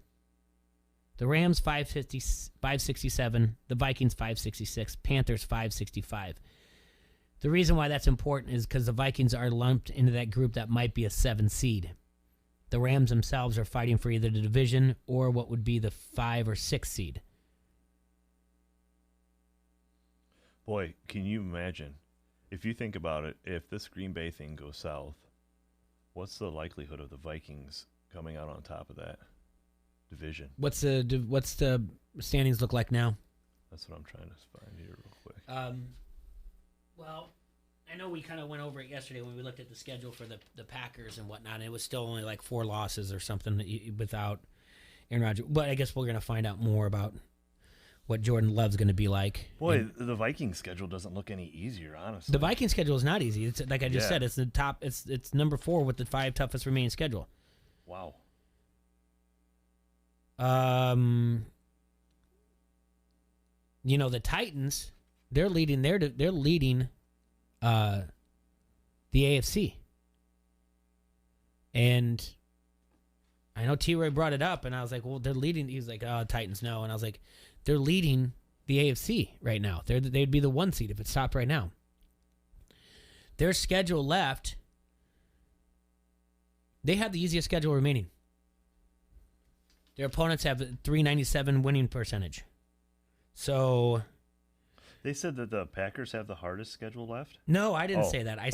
The Rams, 567. The Vikings, 566. Panthers, 565. The reason why that's important is because the Vikings are lumped into that group that might be a 7 seed. The Rams themselves are fighting for either the division or what would be the 5 or 6 seed. Boy, can you imagine, if you think about it, if this Green Bay thing goes south, what's the likelihood of the Vikings coming out on top of that division? What's the standings look like now? That's what I'm trying to find here real quick. Well, I know we kind of went over it yesterday when we looked at the schedule for the Packers and whatnot, and it was still only like 4 losses or something without Aaron Rodgers. But I guess we're going to find out more about what Jordan Love's going to be like. Boy, the Vikings schedule doesn't look any easier, honestly. The Viking schedule is not easy. It's like I just Yeah. said. It's the top. It's number 4 with the 5 toughest remaining schedule. Wow. You know, the Titans, they're leading the AFC. And I know T-Roy brought it up, and I was like, well, they're leading. He was like, oh, Titans, no. And I was like, they're leading the AFC right now. They'd be the 1 seed if it stopped right now. Their schedule left, they have the easiest schedule remaining. Their opponents have a .397 winning percentage. So They said that the Packers have the hardest schedule left? no, I didn't say that. I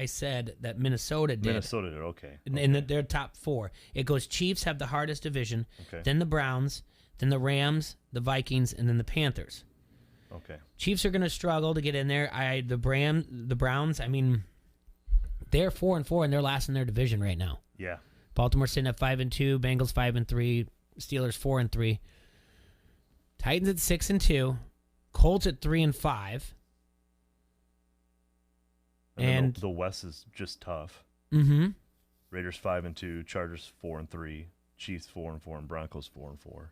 said that Minnesota did. Minnesota did, okay. In their top 4. It goes Chiefs have the hardest division, Okay. then the Browns, then the Rams, the Vikings, and then the Panthers. Okay. Chiefs are going to struggle to get in there. The Browns, I mean, they're 4-4 and they're last in their division right now. Yeah. Baltimore sitting at 5-2, Bengals 5-3, Steelers 4-3, Titans at 6-2, Colts at 3-5, And the West is just tough. Mm-hmm. Raiders 5-2, Chargers 4-3, Chiefs 4-4, and Broncos 4-4.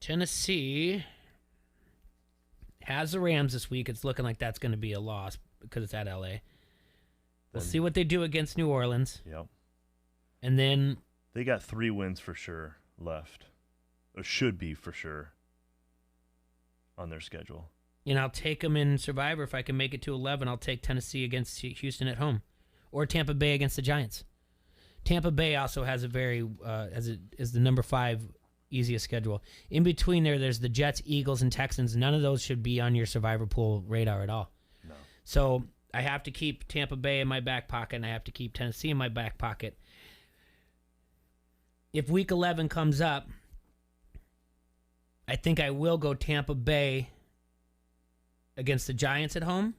Tennessee has the Rams this week. It's looking like that's going to be a loss because it's at LA. We'll see what they do against New Orleans. Yep. And then they got 3 wins for sure left. Or should be for sure on their schedule. And I'll take them in Survivor. If I can make it to 11, I'll take Tennessee against Houston at home. Or Tampa Bay against the Giants. Tampa Bay also has a very, is the number 5 easiest schedule. In between there's the Jets, Eagles, and Texans. None of those should be on your Survivor pool radar at all. No. So I have to keep Tampa Bay in my back pocket, and I have to keep Tennessee in my back pocket. If Week 11 comes up, I think I will go Tampa Bay against the Giants at home.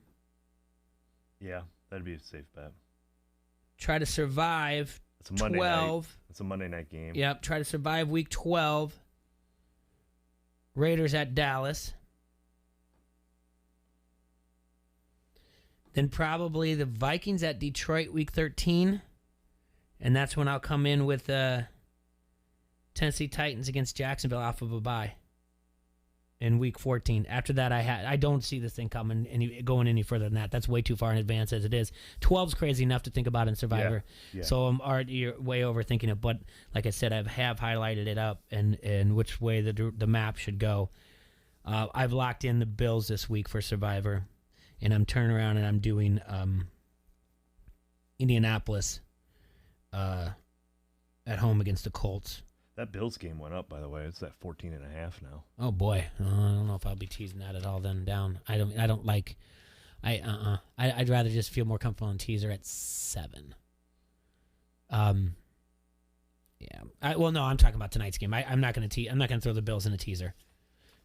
Yeah, that'd be a safe bet. Try to survive It's a Monday 12. night. It's a Monday night game. Yep, try to survive Week 12. Raiders at Dallas. Then probably the Vikings at Detroit Week 13. And that's when I'll come in with Tennessee Titans against Jacksonville off of a bye in Week 14. After that, I don't see this thing coming going any further than that. That's way too far in advance as it is. 12's crazy enough to think about in Survivor. Yeah. So you're way overthinking it. But like I said, I have highlighted it up and which way the map should go. I've locked in the Bills this week for Survivor. And I'm turning around and I'm doing Indianapolis at home against the Colts. That Bills game went up, by the way. It's at 14.5 now. Oh boy, I don't know if I'll be teasing that at all. Then down. I'd rather just feel more comfortable in teaser at 7. Yeah. Well, no, I'm talking about tonight's game. I'm not going to I'm not going to throw the Bills in a teaser.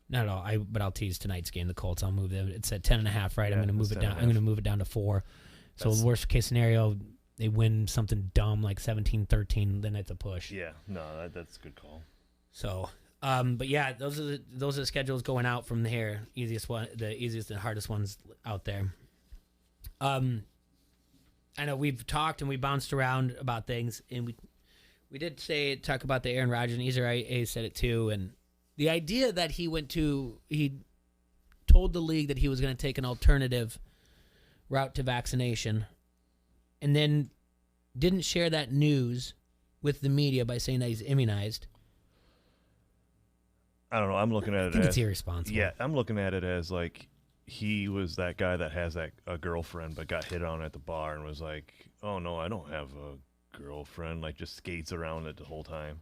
Not at all. But I'll tease tonight's game. The Colts. I'll move them. It's at 10.5, right? Yeah, I'm going to move it down. I'm going to move it down to 4. So worst case scenario, they win something dumb like 17-13. Then it's a push. Yeah. No, that's a good call. So, but yeah, those are the schedules going out from here. The easiest and hardest ones out there. I know we've talked and we bounced around about things, and we did talk about the Aaron Rodgers, and Ezer A said it too, and the idea that he told the league that he was going to take an alternative route to vaccination, and then didn't share that news with the media by saying that he's immunized. I don't know. I'm looking at it think as it's irresponsible. Yeah, I'm looking at it as like he was that guy that has a girlfriend but got hit on at the bar and was like, "Oh no, I don't have a girlfriend." Like just skates around it the whole time.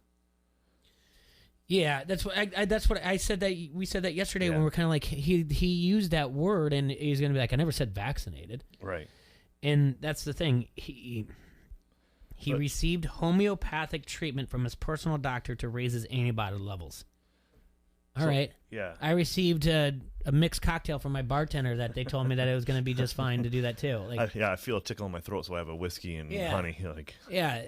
Yeah, that's what I said. That we said that yesterday when we're kind of like he used that word and he's gonna be like, "I never said vaccinated." Right. And that's the thing. He received homeopathic treatment from his personal doctor to raise his antibody levels. All right. Yeah. I received a mixed cocktail from my bartender that they told me that it was going to be just fine to do that too. Like, I feel a tickle in my throat, so I have a whiskey and honey. Like. Yeah.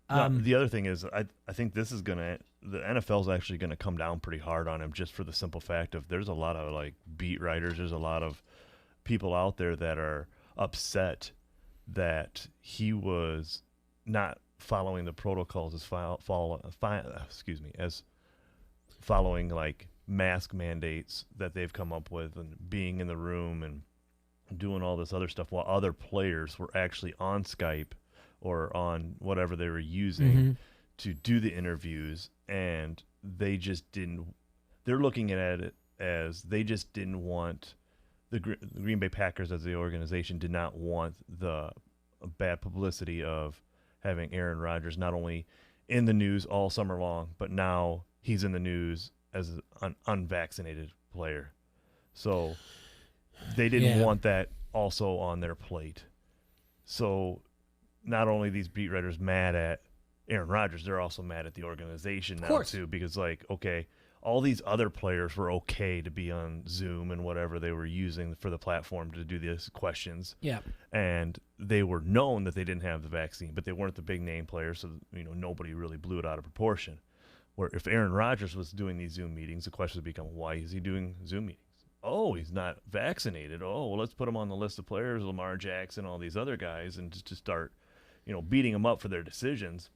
The other thing is, I think this is the NFL's actually gonna come down pretty hard on him, just for the simple fact of there's a lot of like beat writers, there's a lot of people out there that are upset that he was not following the protocols as following like mask mandates that they've come up with, and being in the room and doing all this other stuff while other players were actually on Skype or on whatever they were using to do the interviews, and they just didn't. They're looking at it as they just didn't want the Green Bay Packers as the organization did not want the bad publicity of having Aaron Rodgers not only in the news all summer long, but now he's in the news as an unvaccinated player. So they didn't want that also on their plate. So not only these beat writers mad at Aaron Rodgers, they're also mad at the organization now too, because like, okay, all these other players were okay to be on Zoom and whatever they were using for the platform to do these questions. Yeah. And they were known that they didn't have the vaccine, but they weren't the big name players, so nobody really blew it out of proportion. Where if Aaron Rodgers was doing these Zoom meetings, the question would become, why is he doing Zoom meetings? Oh, he's not vaccinated. Oh, well, let's put him on the list of players, Lamar Jackson, all these other guys, and just to start, beating them up for their decisions.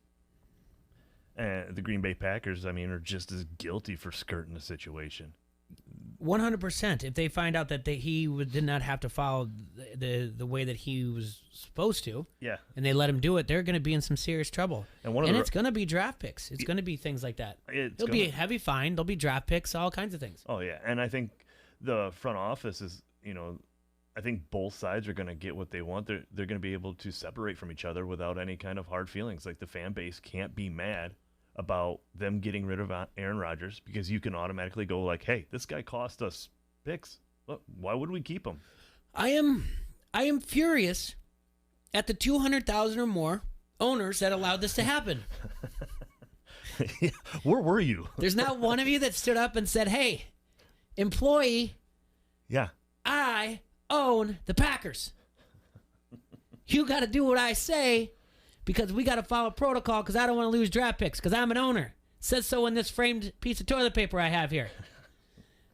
And the Green Bay Packers, are just as guilty for skirting the situation. 100%. If they find out that he did not have to follow the way that he was supposed to, and they let him do it, they're going to be in some serious trouble. And it's going to be draft picks. It's going to be things like that. It'll be a heavy fine. There'll be draft picks, all kinds of things. Oh, yeah. And I think the front office is, I think both sides are going to get what they want. They're going to be able to separate from each other without any kind of hard feelings. Like the fan base can't be mad about them getting rid of Aaron Rodgers, because you can automatically go like, hey, this guy cost us picks. Look, why would we keep him? I am furious at the 200,000 or more owners that allowed this to happen. Where were you? There's not one of you that stood up and said, hey, employee, I own the Packers. You got to do what I say, because we got to follow protocol, because I don't want to lose draft picks, because I'm an owner. It says so in this framed piece of toilet paper I have here.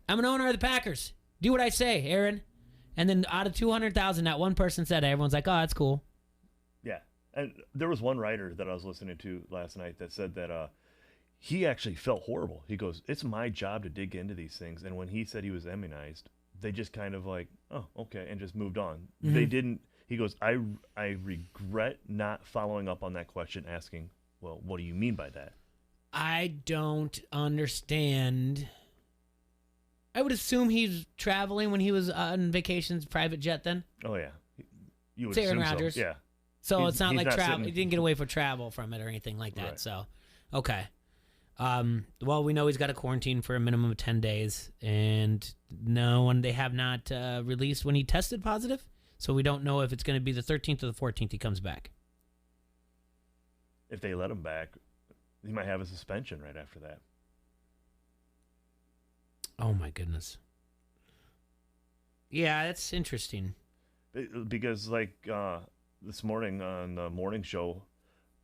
I'm an owner of the Packers. Do what I say, Aaron. And then out of 200,000, not one person said it. Everyone's like, oh, that's cool. Yeah. And there was one writer that I was listening to last night that said that he actually felt horrible. He goes, it's my job to dig into these things. And when he said he was immunized, they just kind of like, oh, okay, and just moved on. Mm-hmm. They didn't. He goes, I regret not following up on that question, asking, well, what do you mean by that? I don't understand. I would assume he's traveling when he was on vacations, private jet then. Oh, yeah. You would it's Aaron assume Rodgers. So. Yeah. So it's not like travel. Sitting... He didn't get away for travel from it or anything like that. Right. So, okay. Well, we know he's got to quarantine for a minimum of 10 days. And they have not released when he tested positive. So we don't know if it's going to be the 13th or the 14th he comes back. If they let him back, he might have a suspension right after that. Oh, my goodness. Yeah, that's interesting. Because, like, this morning on the morning show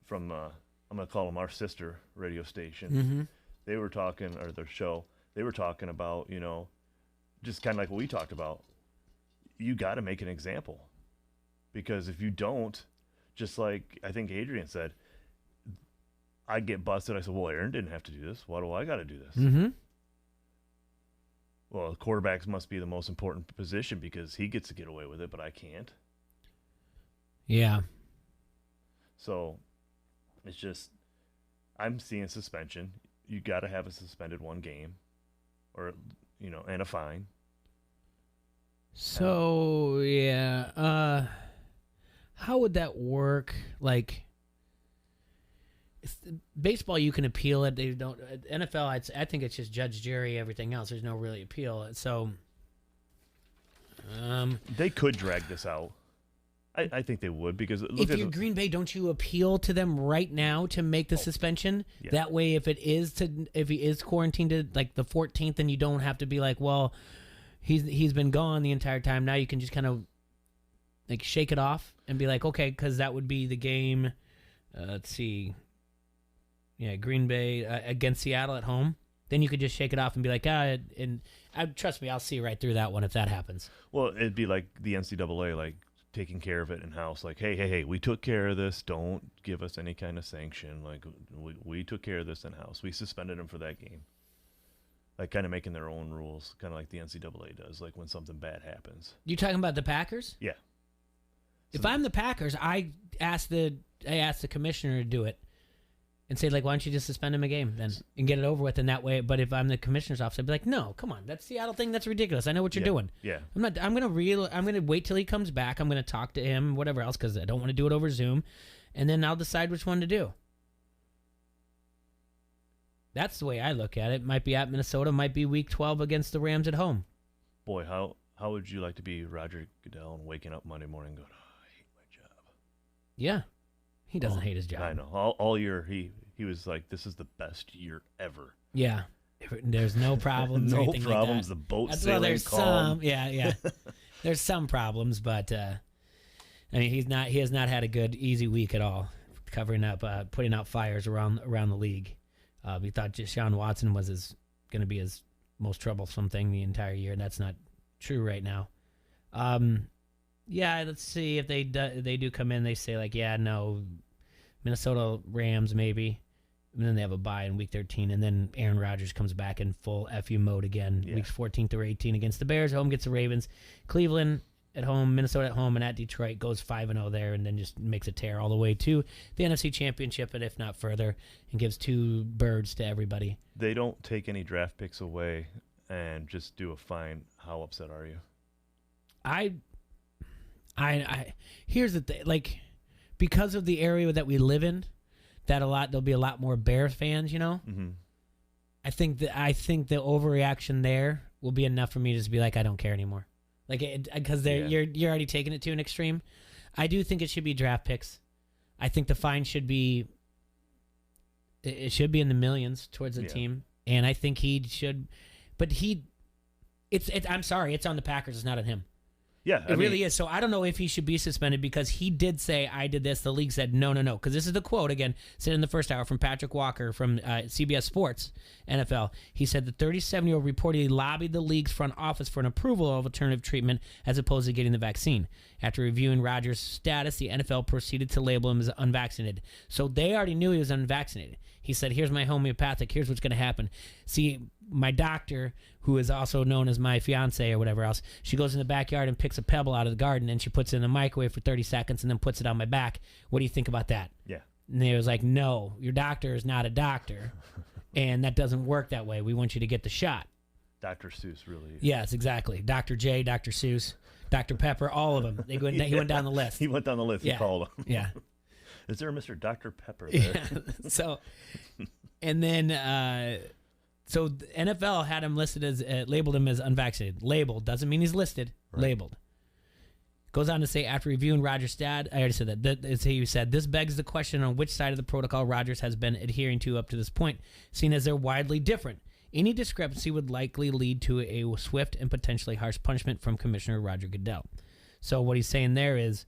from, I'm going to call them our sister radio station, they were talking, or their show, they were talking about, just kind of like what we talked about. You got to make an example, because if you don't, just like I think Adrian said, I get busted. I said, well, Aaron didn't have to do this. Why do I got to do this? Mm-hmm. Well, quarterbacks must be the most important position because he gets to get away with it, but I can't. Yeah. So it's just, I'm seeing suspension. You got to have a suspended one game, or and a fine. So, yeah, how would that work? Like, baseball, you can appeal it. They don't. NFL, I think it's just judge, jury, everything else. There's no really appeal. So, they could drag this out. I think they would, because if you're Green Bay, don't you appeal to them right now to make the suspension? Yeah. That way, if he is quarantined to like the 14th, then you don't have to be like, well, he's been gone the entire time. Now you can just kind of like shake it off and be like, okay, because that would be the game. Let's see, Yeah, Green Bay against Seattle at home. Then you could just shake it off and be like, and trust me, I'll see right through that one if that happens. Well, it'd be like the NCAA, like taking care of it in house. Like, hey, we took care of this. Don't give us any kind of sanction. Like, we took care of this in house. We suspended them for that game. Like, kind of making their own rules, kind of like the NCAA does. Like when something bad happens. You talking about the Packers? Yeah. If I'm the Packers, I ask the commissioner to do it. And say, like, why don't you just suspend him a game then and get it over with in that way? But if I'm the commissioner's office, I'd be like, no, come on, that Seattle thing, that's ridiculous. I know what you're doing. Yeah. I'm gonna wait till he comes back. I'm gonna talk to him, whatever else, because I don't want to do it over Zoom, and then I'll decide which one to do. That's the way I look at it. Might be at Minnesota, might be Week 12 against the Rams at home. Boy, how would you like to be Roger Goodell and waking up Monday morning going, oh, I hate my job? Yeah. He doesn't hate his job. I know. All year he was like, this is the best year ever. Yeah. There's no problems. No or anything problems. Like that. The boat That's sailing there's calm. Some. Yeah. There's some problems, but I mean, he has not had a good, easy week at all, covering up, putting out fires around the league. We thought Deshaun Watson was going to be his most troublesome thing the entire year, and that's not true right now. Yeah, let's see if they do come in. They say, like, yeah, no, Minnesota Rams maybe. And then they have a bye in Week 13. And then Aaron Rodgers comes back in full FU mode again. Yeah. Weeks 14 through 18 against the Bears. Home gets the Ravens. Cleveland at home. Minnesota at home. And at Detroit goes 5-0 there. And then just makes a tear all the way to the NFC Championship, and if not further, and gives 2 birds to everybody. They don't take any draft picks away and just do a fine. How upset are you? I here's the thing, like, because of the area that we live in, there'll be a lot more Bears fans, you know. Mm-hmm. I think the overreaction there will be enough for me to just be like, I don't care anymore, like, because you're already taking it to an extreme. I do think it should be draft picks. I think the fine should be in the millions towards the team, and I think he should, but I'm sorry, it's on the Packers, it's not on him. Yeah, it really is. So I don't know if he should be suspended, because he did say, I did this. The league said, no. Because this is the quote, again, said in the first hour from Patrick Walker from CBS Sports NFL. He said the 37-year-old reportedly lobbied the league's front office for an approval of alternative treatment as opposed to getting the vaccine. After reviewing Rodgers' status, the NFL proceeded to label him as unvaccinated. So they already knew he was unvaccinated. He said, here's my homeopathic. Here's what's going to happen. See, my doctor, who is also known as my fiance or whatever else, she goes in the backyard and picks a pebble out of the garden, and she puts it in the microwave for 30 seconds and then puts it on my back. What do you think about that? Yeah. And they was like, no, your doctor is not a doctor, and that doesn't work that way. We want you to get the shot. Dr. Seuss, really. Yes, exactly. Dr. J, Dr. Seuss, Dr. Pepper, all of them. He went down the list. He went down the list. Yeah. He called him. Yeah. Is there a Mr. Dr. Pepper there? Yeah. So, and then, so the NFL had him listed as, labeled him as unvaccinated. Labeled doesn't mean he's listed. Right. Labeled. Goes on to say, after reviewing Rodgers' stat, I already said that. He said, this begs the question on which side of the protocol Rodgers has been adhering to up to this point, seeing as they're widely different. Any discrepancy would likely lead to a swift and potentially harsh punishment from Commissioner Roger Goodell. So what he's saying there is,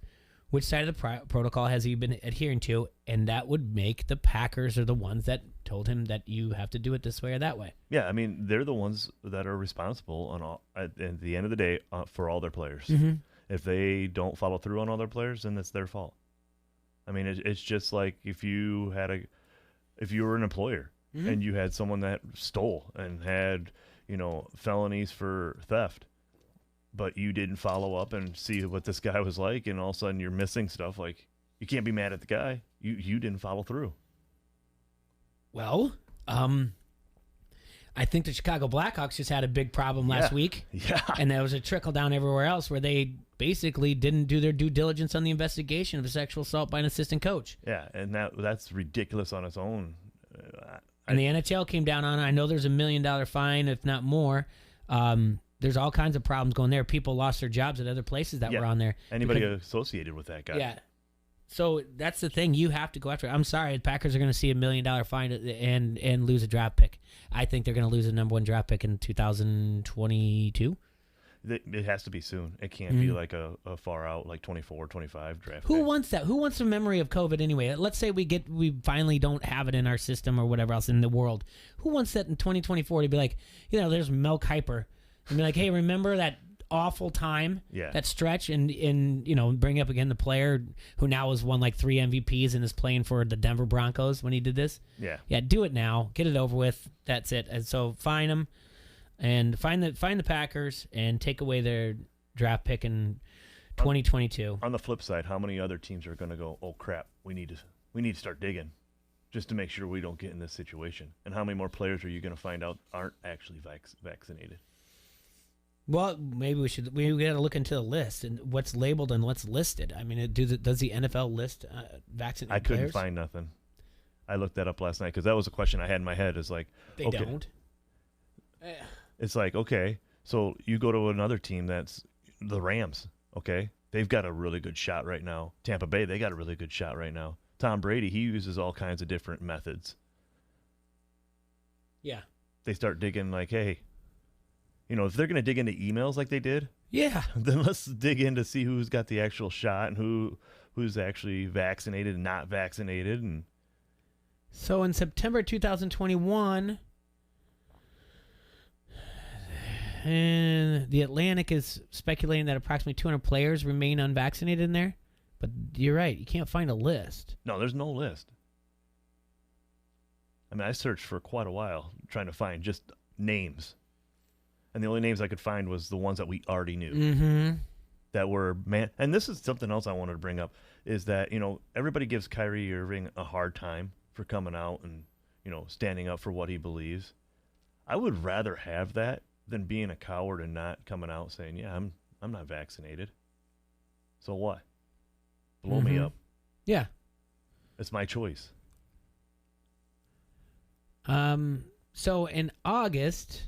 which side of the protocol has he been adhering to? And that would make the Packers are the ones that told him that you have to do it this way or that way. Yeah, I mean, they're the ones that are responsible on all, at the end of the day for all their players. Mm-hmm. If they don't follow through on all their players, then it's their fault. I mean, it's just like if you were an employer Mm-hmm. and you had someone that stole and had, felonies for theft, but you didn't follow up and see what this guy was like, and all of a sudden you're missing stuff. Like, you can't be mad at the guy. You didn't follow through. Well, I think the Chicago Blackhawks just had a big problem last week. Yeah. And there was a trickle down everywhere else where they basically didn't do their due diligence on the investigation of a sexual assault by an assistant coach. Yeah, and that's ridiculous on its own. And the NHL came down on it. I know there's $1 million fine, if not more. There's all kinds of problems going there. People lost their jobs at other places that were on there. Anybody associated with that guy. Yeah. So that's the thing. You have to go after it. I'm sorry. The Packers are going to see $1 million fine and lose a draft pick. I think they're going to lose a number 1 draft pick in 2022. It has to be soon. It can't be like a far out, like 24, 25 draft. Who wants that? Who wants a memory of COVID anyway? Let's say we finally don't have it in our system or whatever else in the world. Who wants that in 2024 to be like, there's Mel Kiper and be like, hey, remember that awful time, that stretch, and bring up again the player who now has won like 3 MVPs and is playing for the Denver Broncos when he did this. Yeah, do it now, get it over with. That's it. And so find them and find the Packers and take away their draft pick in 2022. On the flip side, how many other teams are going to go, oh crap, we need to start digging just to make sure we don't get in this situation? And how many more players are you going to find out aren't actually vaccinated? Well, maybe we got to look into the list and what's labeled and what's listed. I mean, does the NFL list vaccinated I couldn't players? find nothing. I looked that up last night because that was a question I had in my head. Is like, they okay, don't. It's like, okay, so you go to another team that's the Rams. Okay, they've got a really good shot right now. Tampa Bay, they got a really good shot right now. Tom Brady, he uses all kinds of different methods. Yeah. They start digging like, hey, if they're going to dig into emails like they did, then let's dig in to see who's got the actual shot and who's actually vaccinated and not vaccinated. And so in September 2021, and the Atlantic is speculating that approximately 200 players remain unvaccinated in there. But you're right, you can't find a list. No, there's no list. I mean, I searched for quite a while trying to find just names. And the only names I could find was the ones that we already knew. Mm-hmm. That were, and this is something else I wanted to bring up, is that, everybody gives Kyrie Irving a hard time for coming out and, standing up for what he believes. I would rather have that than being a coward and not coming out saying, yeah, I'm not vaccinated. So what? Blow me up. Yeah. It's my choice. So in August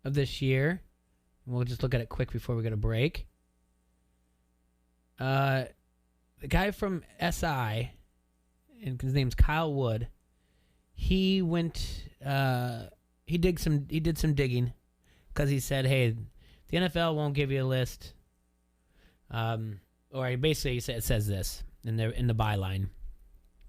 of this year, we'll just look at it quick before we go to break. The guy from SI, and his name's Kyle Wood, he went, he did some digging because he said, hey, the NFL won't give you a list. Or basically it says this in the byline,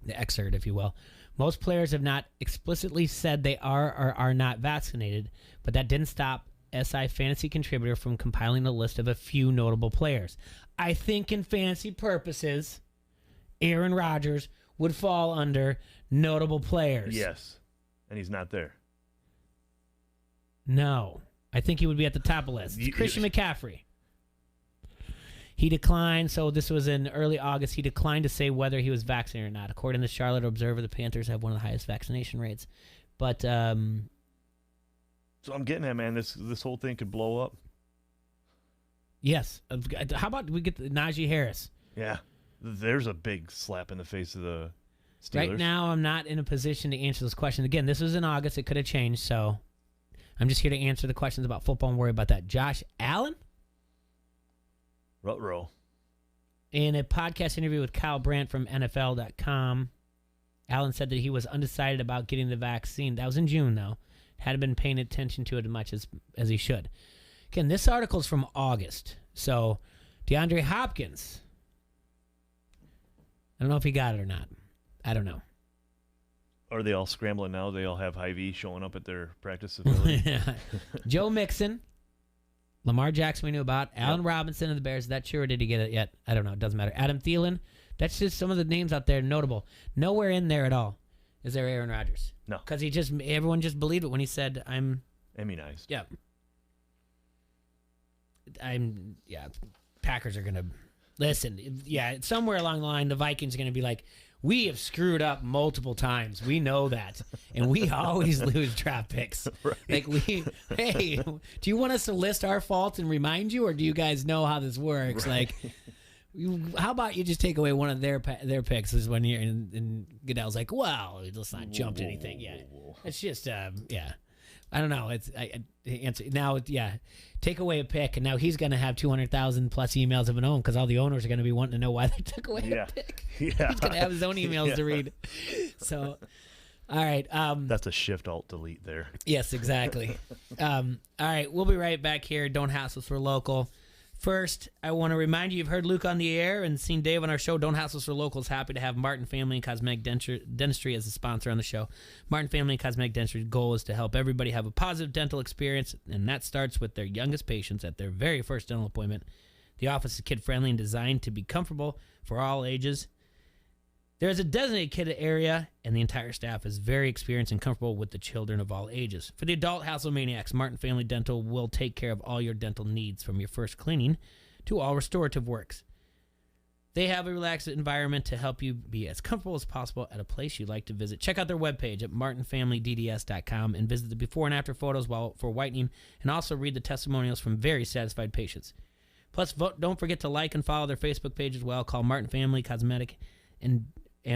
the excerpt, if you will. Most players have not explicitly said they are or are not vaccinated, but that didn't stop SI Fantasy Contributor from compiling a list of a few notable players. I think in fantasy purposes, Aaron Rodgers would fall under notable players. Yes. And he's not there. No. I think he would be at the top of the list. It's Christian McCaffrey. He declined, so this was in early August. He declined to say whether he was vaccinated or not. According to the Charlotte Observer, the Panthers have one of the highest vaccination rates. But so I'm getting at, man, this whole thing could blow up. Yes. How about we get Najee Harris? Yeah. There's a big slap in the face of the Steelers. Right now, I'm not in a position to answer this question. Again, this was in August. It could have changed, so I'm just here to answer the questions about football and worry about that. Josh Allen? Ruh-roh. In a podcast interview with Kyle Brandt from NFL.com, Allen said that he was undecided about getting the vaccine. That was in June, though. Hadn't been paying attention to it as much as he should. Again, this article's from August. So, DeAndre Hopkins. I don't know if he got it or not. I don't know. Are they all scrambling now? They all have Hy-Vee showing up at their practice facility. Joe Mixon. Lamar Jackson we knew about. Allen Robinson of the Bears. That sure did he get it yet? I don't know. It doesn't matter. Adam Thielen. That's just some of the names out there notable. Nowhere in there at all is there Aaron Rodgers. No. Because everyone just believed it when he said, I'm immunized. Yeah. Packers are going to listen. Yeah, somewhere along the line, the Vikings are going to be like, we have screwed up multiple times. We know that. And we always lose draft picks. Right. Like, hey, do you want us to list our faults and remind you, or do you guys know how this works? Right. Like, how about you just take away one of their picks this one year? And Goodell's like, well, let's not jump to anything yet. It's just, I don't know. Take away a pick, and now he's going to have 200,000 plus emails of an own because all the owners are going to be wanting to know why they took away a pick. Yeah. He's going to have his own emails to read. So, All right. That's a Shift-Alt-Delete there. Yes, exactly. All right, we'll be right back here. Don't Hassle Us, we're local. First, I want to remind you, you've heard Luke on the air and seen Dave on our show. Don't Hassle Us, we're local is happy to have Martin Family and Cosmetic Dentistry as a sponsor on the show. Martin Family and Cosmetic Dentistry's goal is to help everybody have a positive dental experience, and that starts with their youngest patients at their very first dental appointment. The office is kid-friendly and designed to be comfortable for all ages. There's a designated kid area, and the entire staff is very experienced and comfortable with the children of all ages. For the adult hassle maniacs, Martin Family Dental will take care of all your dental needs, from your first cleaning to all restorative works. They have a relaxed environment to help you be as comfortable as possible at a place you'd like to visit. Check out their webpage at martinfamilydds.com and visit the before and after photos for whitening, and also read the testimonials from very satisfied patients. Plus, don't forget to like and follow their Facebook page as well. Call Martin Family Cosmetic and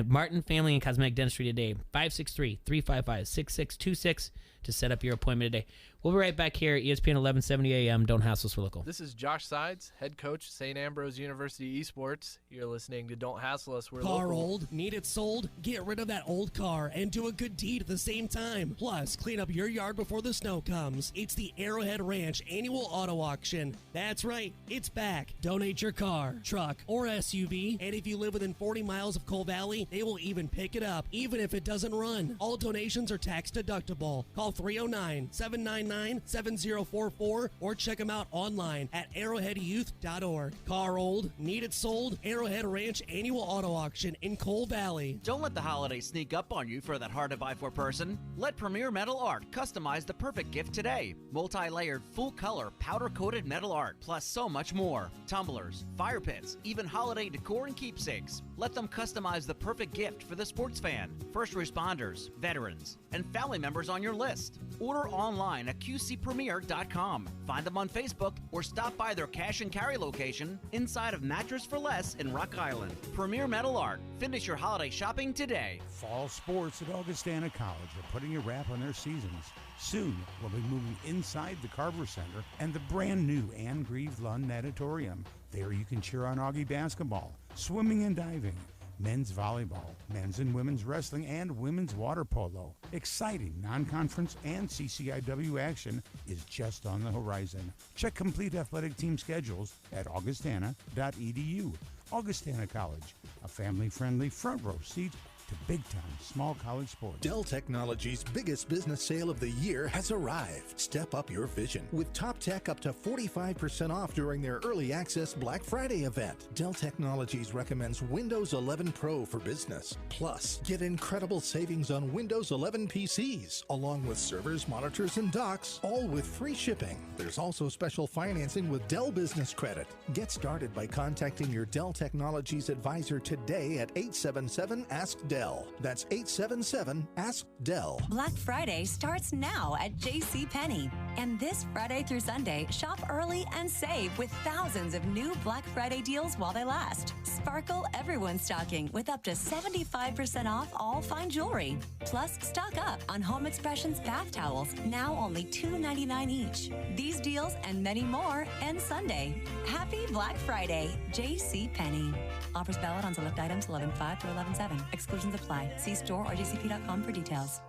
Martin Family and Cosmetic Dentistry today, 563-355-6626 to set up your appointment today. We'll be right back here at ESPN 1170 AM. Don't Hassle Us, we're local. This is Josh Sides, head coach, St. Ambrose University Esports. You're listening to Don't Hassle Us, we're Car local. old? Need it sold? Get rid of that old car and do a good deed at the same time. Plus, clean up your yard before the snow comes. It's the Arrowhead Ranch Annual Auto Auction. That's right, it's back. Donate your car, truck, or SUV, and if you live within 40 miles of Coal Valley, they will even pick it up, even if it doesn't run. All donations are tax deductible. Call 309-799-7044 or check them out online at arrowheadyouth.org. Car old? Need it sold? Arrowhead Ranch Annual Auto Auction in Coal Valley. Don't let the holidays sneak up on you for that hard-to-buy-for person. Let Premier Metal Art customize the perfect gift today. Multi-layered, full-color, powder-coated metal art, plus so much more. Tumblers, fire pits, even holiday decor and keepsakes. Let them customize the perfect gift for the sports fan, first responders, veterans, and family members on your list. Order online at qcpremier.com. Find them on Facebook or stop by their cash and carry location inside of Mattress for Less in Rock Island. Premier Metal Art. Finish your holiday shopping today. Fall sports at Augustana College are putting a wrap on their seasons. Soon, we'll be moving inside the Carver Center and the brand new Ann Grieve Lund Natatorium. There you can cheer on Augie basketball, swimming and diving, men's volleyball, men's and women's wrestling, and women's water polo. Exciting non-conference and CCIW action is just on the horizon. Check complete athletic team schedules at augustana.edu. Augustana College, a family-friendly front row seat to big-time small college sports. Dell Technologies' biggest business sale of the year has arrived. Step up your vision with top tech up to 45% off during their early access Black Friday event. Dell Technologies recommends Windows 11 Pro for business. Plus, get incredible savings on Windows 11 PCs, along with servers, monitors, and docks, all with free shipping. There's also special financing with Dell Business Credit. Get started by contacting your Dell Technologies advisor today at 877-ASK-DELL. That's 877-ASK-DELL. Black Friday starts now at JCPenney. And this Friday through Sunday, shop early and save with thousands of new Black Friday deals while they last. Sparkle everyone's stocking with up to 75% off all fine jewelry. Plus, stock up on Home Expressions bath towels, now only $2.99 each. These deals and many more end Sunday. Happy Black Friday, JCPenney. Offers valid on select items 11/5 to 11/7. Exclusions apply. See store or jcp.com for details.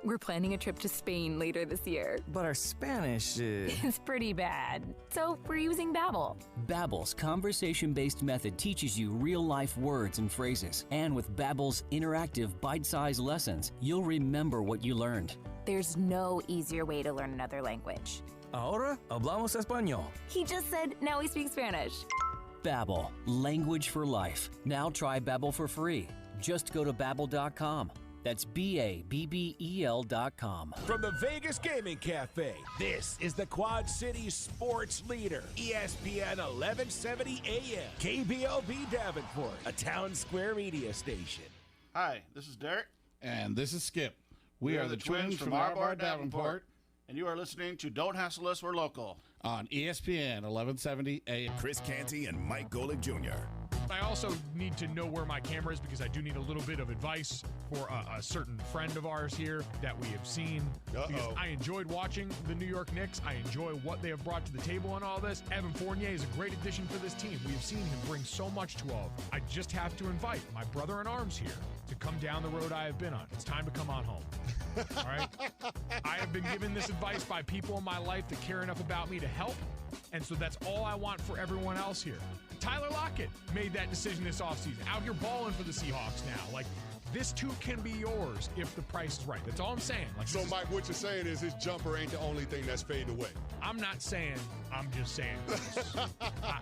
We're planning a trip to Spain later this year. But our Spanish is... It's pretty bad. So we're using Babbel. Babbel's conversation-based method teaches you real-life words and phrases. And with Babbel's interactive, bite-sized lessons, you'll remember what you learned. There's no easier way to learn another language. Ahora hablamos español. He just said, now we speak Spanish. Babbel, language for life. Now try Babbel for free. Just go to Babbel.com. That's Babbel.com. From the Vegas Gaming Cafe, this is the Quad City sports leader, ESPN 1170 AM, KBLB Davenport, a town square media station. Hi, this is Derek. And this is Skip. We are the twins from our bar Davenport. And you are listening to Don't Hassle Us, We're Local. On ESPN 1170 AM. Chris Canty and Mike Golick Jr. I also need to know where my camera is because I do need a little bit of advice for a certain friend of ours here that we have seen. Because I enjoyed watching the New York Knicks. I enjoy what they have brought to the table on all this. Evan Fournier is a great addition for this team. We have seen him bring so much to all of them. I just have to invite my brother in arms here to come down the road I have been on. It's time to come on home. All right? I have been given this advice by people in my life that care enough about me to help. And so that's all I want for everyone else here. Tyler Lockett made that decision this offseason. Out here balling for the Seahawks now. Like, this too can be yours if the price is right. That's all I'm saying. Like, so, Mike, what you're saying is his jumper ain't the only thing that's fading away. I'm not saying. I'm just saying.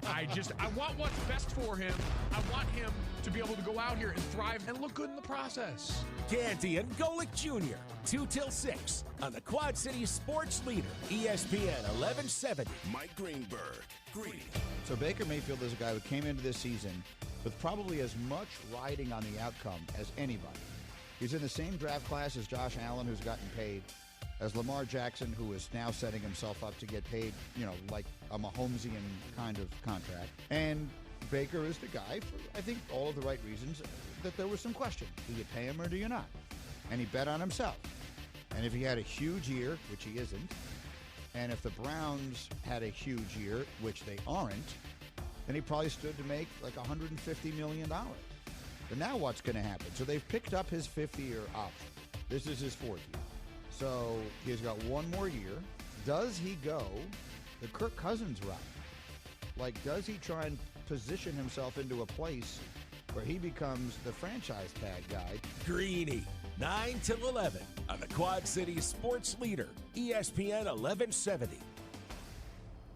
I want what's best for him. I want him to be able to go out here and thrive and look good in the process. Canty and Golick Jr., 2 till 6 on the Quad City Sports Leader, ESPN 1170. Mike Greenberg. Green. So Baker Mayfield is a guy who came into this season with probably as much riding on the outcome as anybody. He's in the same draft class as Josh Allen, who's gotten paid, as Lamar Jackson, who is now setting himself up to get paid, like a Mahomesian kind of contract. And Baker is the guy for, I think, all of the right reasons that there was some question. Do you pay him or do you not? And he bet on himself. And if he had a huge year, which he isn't, and if the Browns had a huge year, which they aren't, then he probably stood to make like $150 million. But now what's going to happen? So they've picked up his 5th-year option. This is his 4th year. So he's got one more year. Does he go the Kirk Cousins route? Like, does he try and position himself into a place where he becomes the franchise tag guy? Greeny, 9 till 11 on the Quad City Sports Leader, ESPN 1170.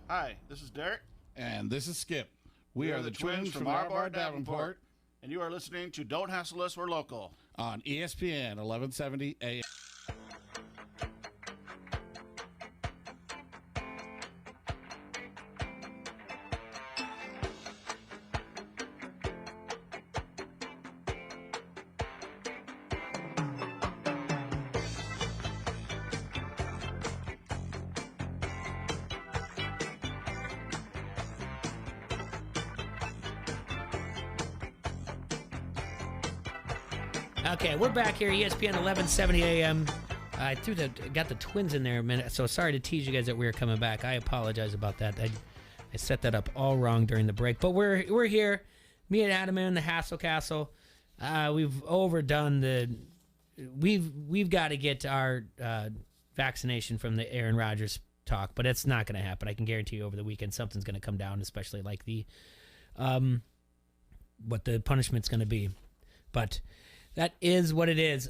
Hi, this is Derek. And this is Skip. We are the twins from Marbar, Davenport. And you are listening to Don't Hassle Us, We're Local. On ESPN 1170 AM. Okay, we're back here, ESPN 1170 AM. I got the twins in there a minute, so sorry to tease you guys that we were coming back. I apologize about that. I set that up all wrong during the break. But we're here, me and Adam in the Hassle Castle. We've overdone we've got to get our vaccination from the Aaron Rodgers talk, but it's not going to happen. I can guarantee you over the weekend something's going to come down, especially like what the punishment's going to be. But that is what it is.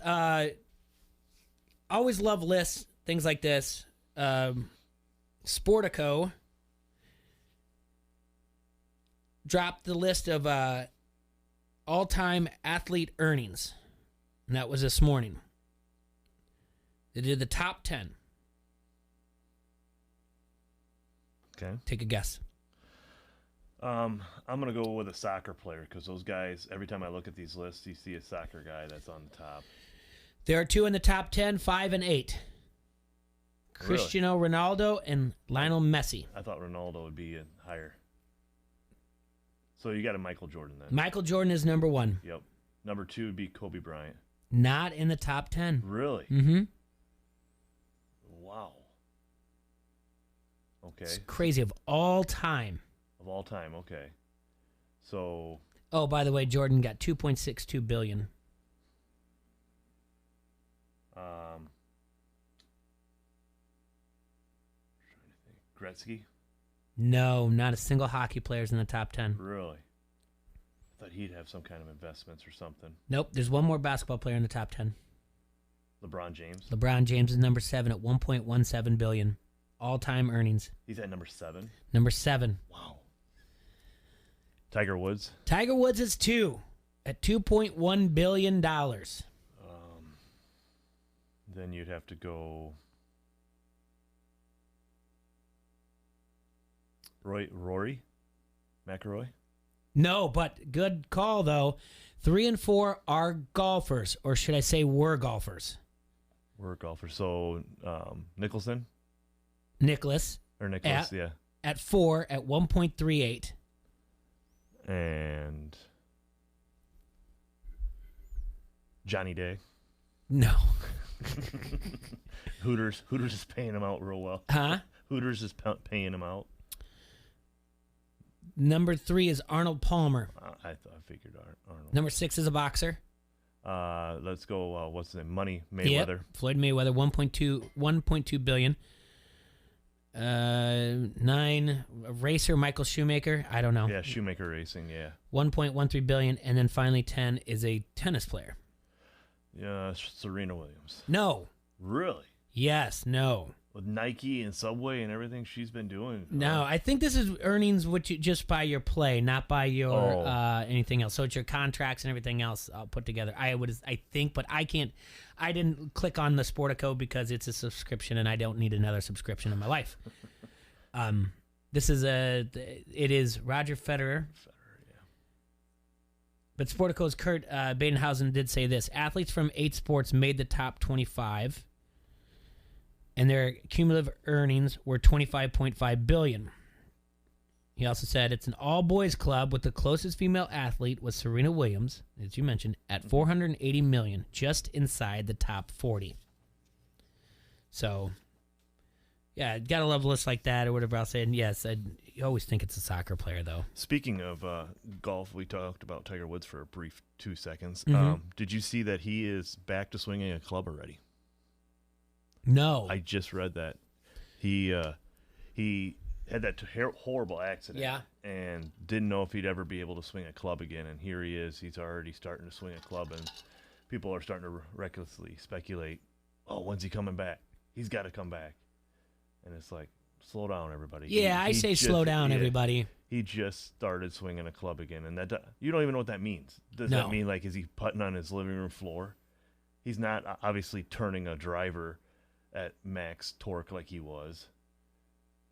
Always love lists, things like this. Sportico dropped the list of all-time athlete earnings, and that was this morning. They did the top 10. Okay. Take a guess. I'm going to go with a soccer player because those guys, every time I look at these lists, you see a soccer guy that's on the top. There are 2 in the top 10, 5 and 8. Cristiano Ronaldo and Lionel Messi. I thought Ronaldo would be higher. So you got a Michael Jordan then. Michael Jordan is number 1. Yep. Number 2 would be Kobe Bryant. Not in the top 10. Really? Mm-hmm. Wow. Okay. It's crazy. Of all time. Of all time, okay. So. Oh, by the way, Jordan got $2.62 billion. Gretzky? No, not a single hockey player's in the top 10. Really? I thought he'd have some kind of investments or something. Nope, there's one more basketball player in the top 10. LeBron James? LeBron James is number 7 at $1.17 billion. All-time earnings. He's at number 7? Number 7. Wow. Tiger Woods? Tiger Woods is 2 at $2.1 billion. Then you'd have to go Rory McIlroy? No, but good call, though. 3 and 4 are golfers, or should I say were golfers? Were golfers. So Nicholson? Nicholas. Or Nicholas, yeah. At 4 at 1.38. And Johnny Day. No. Hooters is paying him out real well. Huh? Hooters is paying him out. Number 3 is Arnold Palmer. I figured Arnold. Number 6 is a boxer. Let's go. What's his name? Money Mayweather. Yep. Floyd Mayweather, 1.2 billion. 9 racer Michael Schumacher. I don't know. Yeah, Schumacher Racing. Yeah. 1.13 billion, and then finally 10 is a tennis player. Yeah, Serena Williams. No. Really? Yes. No. With Nike and Subway and everything she's been doing. No, I think this is earnings which you just by your play, not by your anything else. So it's your contracts and everything else put together. I think, but I can't. I didn't click on the Sportico because it's a subscription, and I don't need another subscription in my life. It is Roger Federer. But Sportico's Kurt Badenhausen did say this: athletes from 8 sports made the top 25. And their cumulative earnings were $25.5 billion. He also said it's an all-boys club with the closest female athlete was Serena Williams, as you mentioned, at $480 million, just inside the top 40. So, yeah, gotta love lists like that or whatever I'll say. And yes, you always think it's a soccer player, though. Speaking of golf, we talked about Tiger Woods for a brief 2 seconds. Mm-hmm. Did you see that he is back to swinging a club already? No. I just read that. He had that horrible accident. Yeah. And didn't know if he'd ever be able to swing a club again. And here he is. He's already starting to swing a club. And people are starting to recklessly speculate, oh, when's he coming back? He's got to come back. And it's like, slow down, everybody. Yeah, I say slow down, everybody. He just started swinging a club again. And that you don't even know what that means. Does No. that mean, like, is he putting on his living room floor? He's not obviously turning a driver at max torque like he was.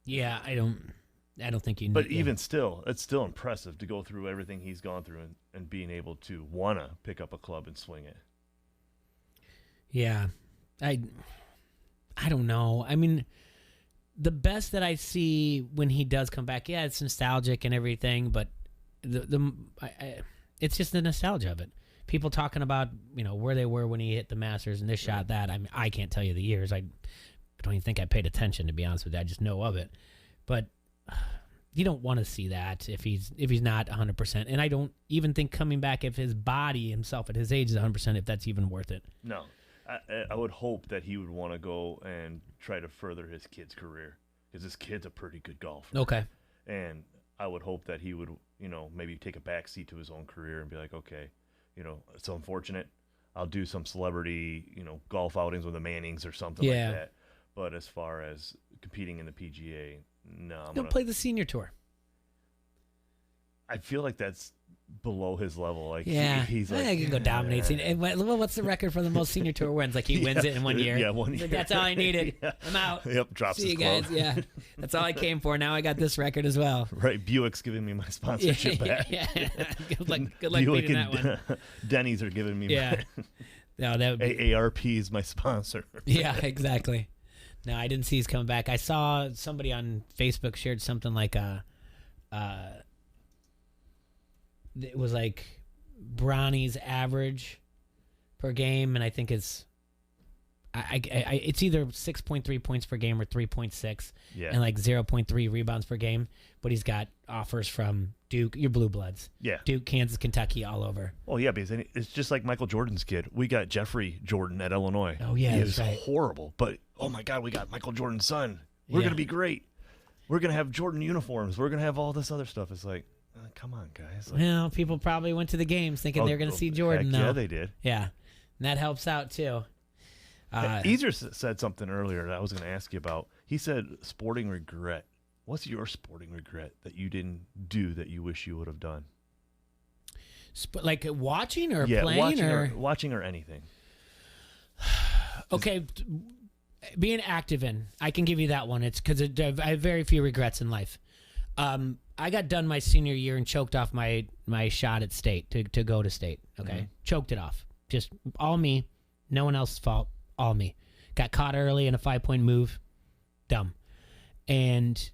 Yeah, I don't think you need. But even still, it's still impressive to go through everything he's gone through and being able to want to pick up a club and swing it. Yeah. I don't know. I mean, the best that I see when he does come back, yeah, it's nostalgic and everything, but it's just the nostalgia of it. People talking about, where they were when he hit the Masters and this shot, that. I mean, I can't tell you the years. I don't even think I paid attention, to be honest with you. I just know of it. But you don't want to see that if he's not 100%. And I don't even think coming back, if his body himself at his age is 100%, if that's even worth it. No. I would hope that he would want to go and try to further his kid's career, because his kid's a pretty good golfer. Okay. And I would hope that he would, maybe take a back seat to his own career and be like, okay, it's unfortunate. I'll do some celebrity, golf outings with the Mannings or something like that. But as far as competing in the PGA, no. He'll play the senior tour. I feel like that's below his level. Like, yeah, he's like, I can go dominate. Senior. And what's the record for the most senior tour wins? Like he wins it in 1 year. Yeah, 1 year. Like, that's all I needed. Yeah. I'm out. Yep, drops See his you guys. club. Yeah, that's all I came for. Now I got this record as well. Right, Buick's giving me my sponsorship back. Yeah. Good luck Buick beating and that one. Denny's are giving me. Yeah. No, that would be AARP is my sponsor. Yeah, exactly. No, I didn't see he's coming back. I saw somebody on Facebook shared something like it was like Bronny's average per game, and I think it's it's either 6.3 points per game or 3.6, and like 0.3 rebounds per game. But he's got offers from Duke, your Blue Bloods, Duke, Kansas, Kentucky, all over. Oh yeah, because it's just like Michael Jordan's kid. We got Jeffrey Jordan at Illinois. Oh yeah, he was right. horrible, but oh my God, we got Michael Jordan's son. We're gonna be great. We're gonna have Jordan uniforms. We're gonna have all this other stuff. It's like, come on, guys. Like, well, people probably went to the games thinking they were going to see Jordan, though. Yeah, they did. Yeah, and that helps out, too. Easer said something earlier that I was going to ask you about. He said sporting regret. What's your sporting regret that you didn't do that you wish you would have done? Like watching or playing? Watching or anything. Okay, being active in. I can give you that one. It's because I have very few regrets in life. I got done my senior year and choked off my shot at state to go to state. Okay. Mm-hmm. Choked it off. Just all me. No one else's fault. All me. Got caught early in a 5-point move. Dumb. And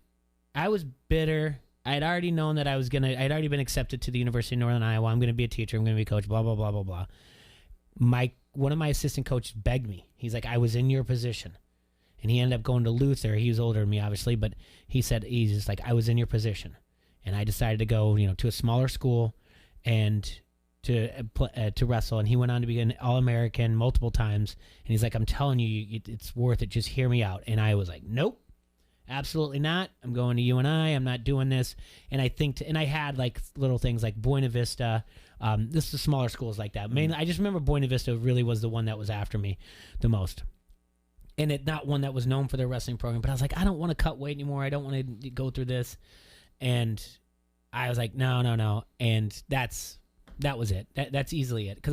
I was bitter. I had already known that I'd already been accepted to the University of Northern Iowa. I'm going to be a teacher. I'm going to be a coach, blah, blah, blah, blah, blah. one of my assistant coaches begged me. He's like, I was in your position. And he ended up going to Luther. He was older than me, obviously, but he's just like, I was in your position. And I decided to go, to a smaller school and to wrestle. And he went on to be an All-American multiple times. And he's like, I'm telling you, it's worth it. Just hear me out. And I was like, nope, absolutely not. I'm going to UNI. I'm not doing this. And I had like little things like Buena Vista. This is the smaller schools like that. Mainly, I just remember Buena Vista really was the one that was after me the most. And not one that was known for their wrestling program. But I was like, I don't want to cut weight anymore. I don't want to go through this. And I was like, no. And that was it. That's easily it. Because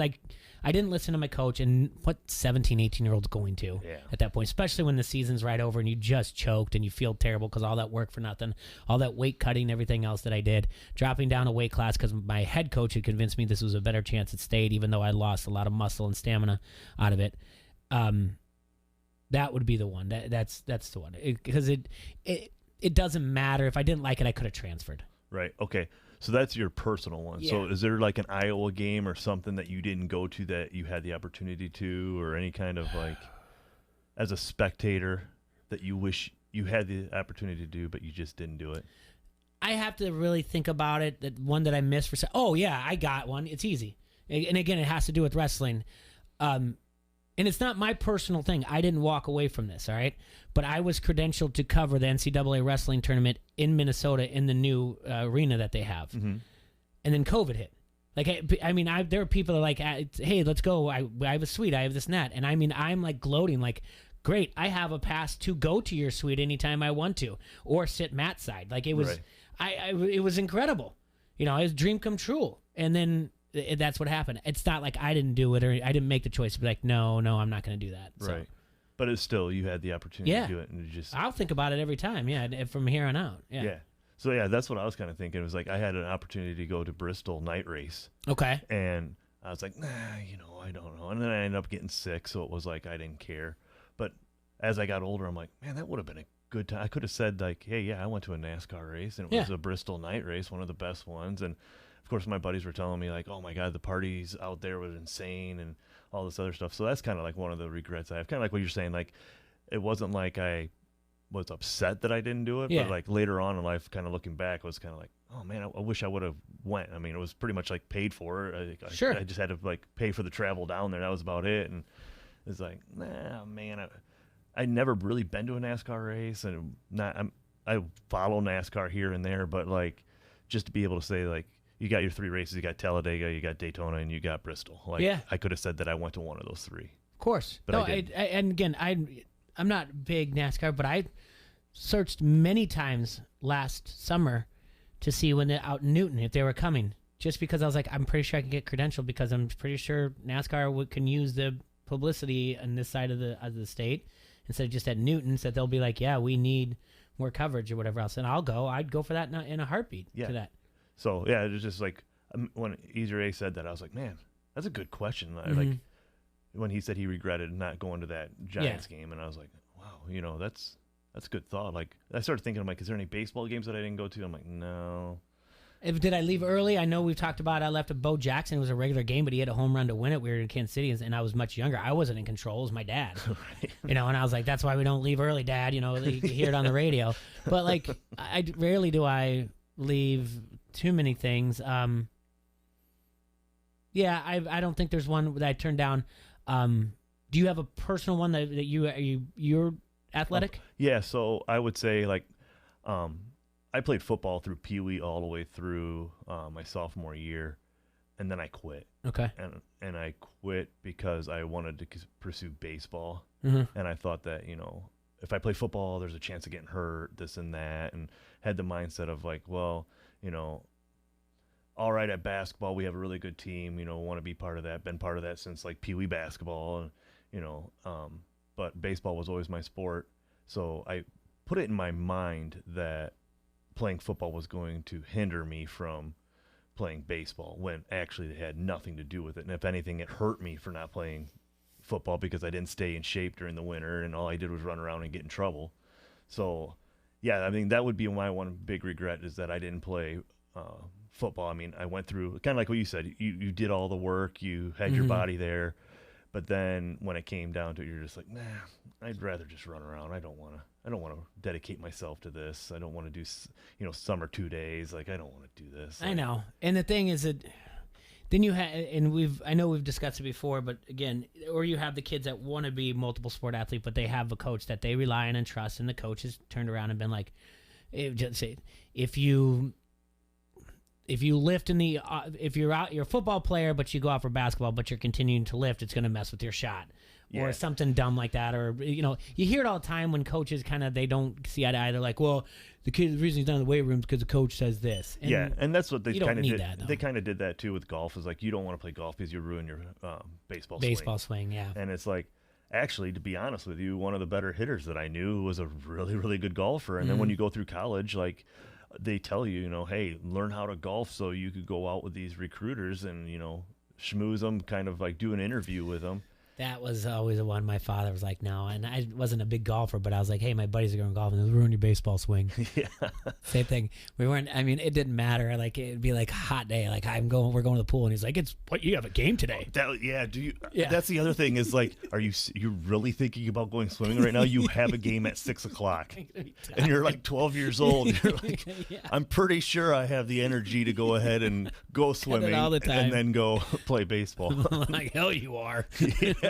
I didn't listen to my coach. And what 17, 18-year-old's going to at that point, especially when the season's right over and you just choked and you feel terrible because all that work for nothing, all that weight cutting, everything else that I did, dropping down a weight class because my head coach had convinced me this was a better chance at state, even though I lost a lot of muscle and stamina out of it. That would be the one. That's the one. Because it doesn't matter. If I didn't like it, I could have transferred. Right. Okay. So that's your personal one. Yeah. So is there like an Iowa game or something that you didn't go to that you had the opportunity to, or any kind of like as a spectator that you wish you had the opportunity to do, but you just didn't do it? I have to really think about it. That one that I missed for. Oh yeah, I got one. It's easy. And again, it has to do with wrestling. And it's not my personal thing. I didn't walk away from this, all right? But I was credentialed to cover the NCAA wrestling tournament in Minnesota in the new arena that they have. Mm-hmm. And then COVID hit. Like, I mean, there are people that are like, hey, let's go. I have a suite. I have this and that. And I mean, I'm like gloating, like, great, I have a pass to go to your suite anytime I want to, or sit Matt's side. Like, it was, it was incredible. It was a dream come true. And then that's what happened. It's not like I didn't do it or I didn't make the choice to be like, no, I'm not going to do that. So. Right. But it's still, you had the opportunity to do it. And I'll think about it every time. Yeah. From here on out. Yeah. So, yeah, that's what I was kind of thinking. It was like I had an opportunity to go to Bristol night race. Okay. And I was like, I don't know. And then I ended up getting sick. So it was like I didn't care. But as I got older, I'm like, man, that would have been a good time. I could have said like, hey, yeah, I went to a NASCAR race. And it was a Bristol night race, one of the best ones. And of course, my buddies were telling me like, oh my God, the parties out there was insane and all this other stuff. So that's kind of like one of the regrets I have. Kind of like what you're saying. Like, it wasn't like I was upset that I didn't do it, but like later on in life, kind of looking back, I was kind of like, oh man, I wish I would have went. I mean, it was pretty much like paid for. Sure. I just had to like pay for the travel down there. That was about it. And it's like, nah, man, I never really been to a NASCAR race, and I follow NASCAR here and there, but like just to be able to say like, you got your three races, you got Talladega, you got Daytona, and you got Bristol. Like, I could have said that I went to one of those three. Of course. But no, I didn't. And again, I'm not big NASCAR, but I searched many times last summer to see when they're out in Newton, if they were coming, just because I was like, I'm pretty sure I can get credentialed because I'm pretty sure NASCAR can use the publicity on this side of the state instead of just at Newton, so that they'll be like, yeah, we need more coverage or whatever else. And I'd go for that in a heartbeat to that. So, yeah, it was just like when Easy Ray said that, I was like, man, that's a good question. Mm-hmm. Like when he said he regretted not going to that Giants game, and I was like, wow, that's a good thought. Like, I started thinking, I'm like, is there any baseball games that I didn't go to? I'm like, no. Did I leave early? I know we've talked about I left at Bo Jackson. It was a regular game, but he had a home run to win it. We were in Kansas City, and I was much younger. I wasn't in control. It was my dad. Right. And I was like, that's why we don't leave early, Dad. You can hear it on the radio. But, like, rarely do I leave too many things. I don't think there's one that I turned down. Do you have a personal one that you're athletic? Yeah, so I would say like I played football through Pee Wee all the way through my sophomore year, and then I quit. Okay. And I quit because I wanted to pursue baseball, and I thought that if I play football, there's a chance of getting hurt, this and that, and had the mindset of like, well, all right, at basketball we have a really good team, want to be part of that, been part of that since like Pee Wee basketball, and but baseball was always my sport, so I put it in my mind that playing football was going to hinder me from playing baseball, when actually it had nothing to do with it. And if anything, it hurt me for not playing football because I didn't stay in shape during the winter, and all I did was run around and get in trouble. So, yeah, I mean, that would be my one big regret, is that I didn't play football. I mean, I went through kind of like what you said. You did all the work. You had your body there. But then when it came down to it, you're just like, nah, I'd rather just run around. I don't want to dedicate myself to this. I don't want to do, summer 2 days. Like, I don't want to do this. I know. And the thing is that then you have, and I know we've discussed it before, but again, or you have the kids that want to be multiple sport athlete, but they have a coach that they rely on and trust, and the coach has turned around and been like, just say, if you lift if you're a football player, but you go out for basketball, but you're continuing to lift, it's going to mess with your shot. Yeah. Or something dumb like that. Or, you hear it all the time when coaches they don't see eye to eye. They're like, well, the reason he's not in the weight room is because the coach says this. And and that's what they kind of did. That, they kind of did that too with golf. Is like, you don't want to play golf because you ruin your baseball swing. Yeah. And it's like, actually, to be honest with you, one of the better hitters that I knew was a really, really good golfer. And then when you go through college, like, they tell you, hey, learn how to golf so you could go out with these recruiters and, schmooze them, kind of like do an interview with them. That was always the one my father was like, no. And I wasn't a big golfer, but I was like, hey, my buddies are going golfing. They'll ruin your baseball swing. Yeah. Same thing. It didn't matter. Like, it'd be like a hot day. Like, we're going to the pool. And he's like, you have a game today. That's the other thing is like, you're really thinking about going swimming right now? You have a game at 6:00 and you're like 12 years old. You're like, I'm pretty sure I have the energy to go ahead and go swimming all the time. and then go play baseball. Like, hell you are. Yeah.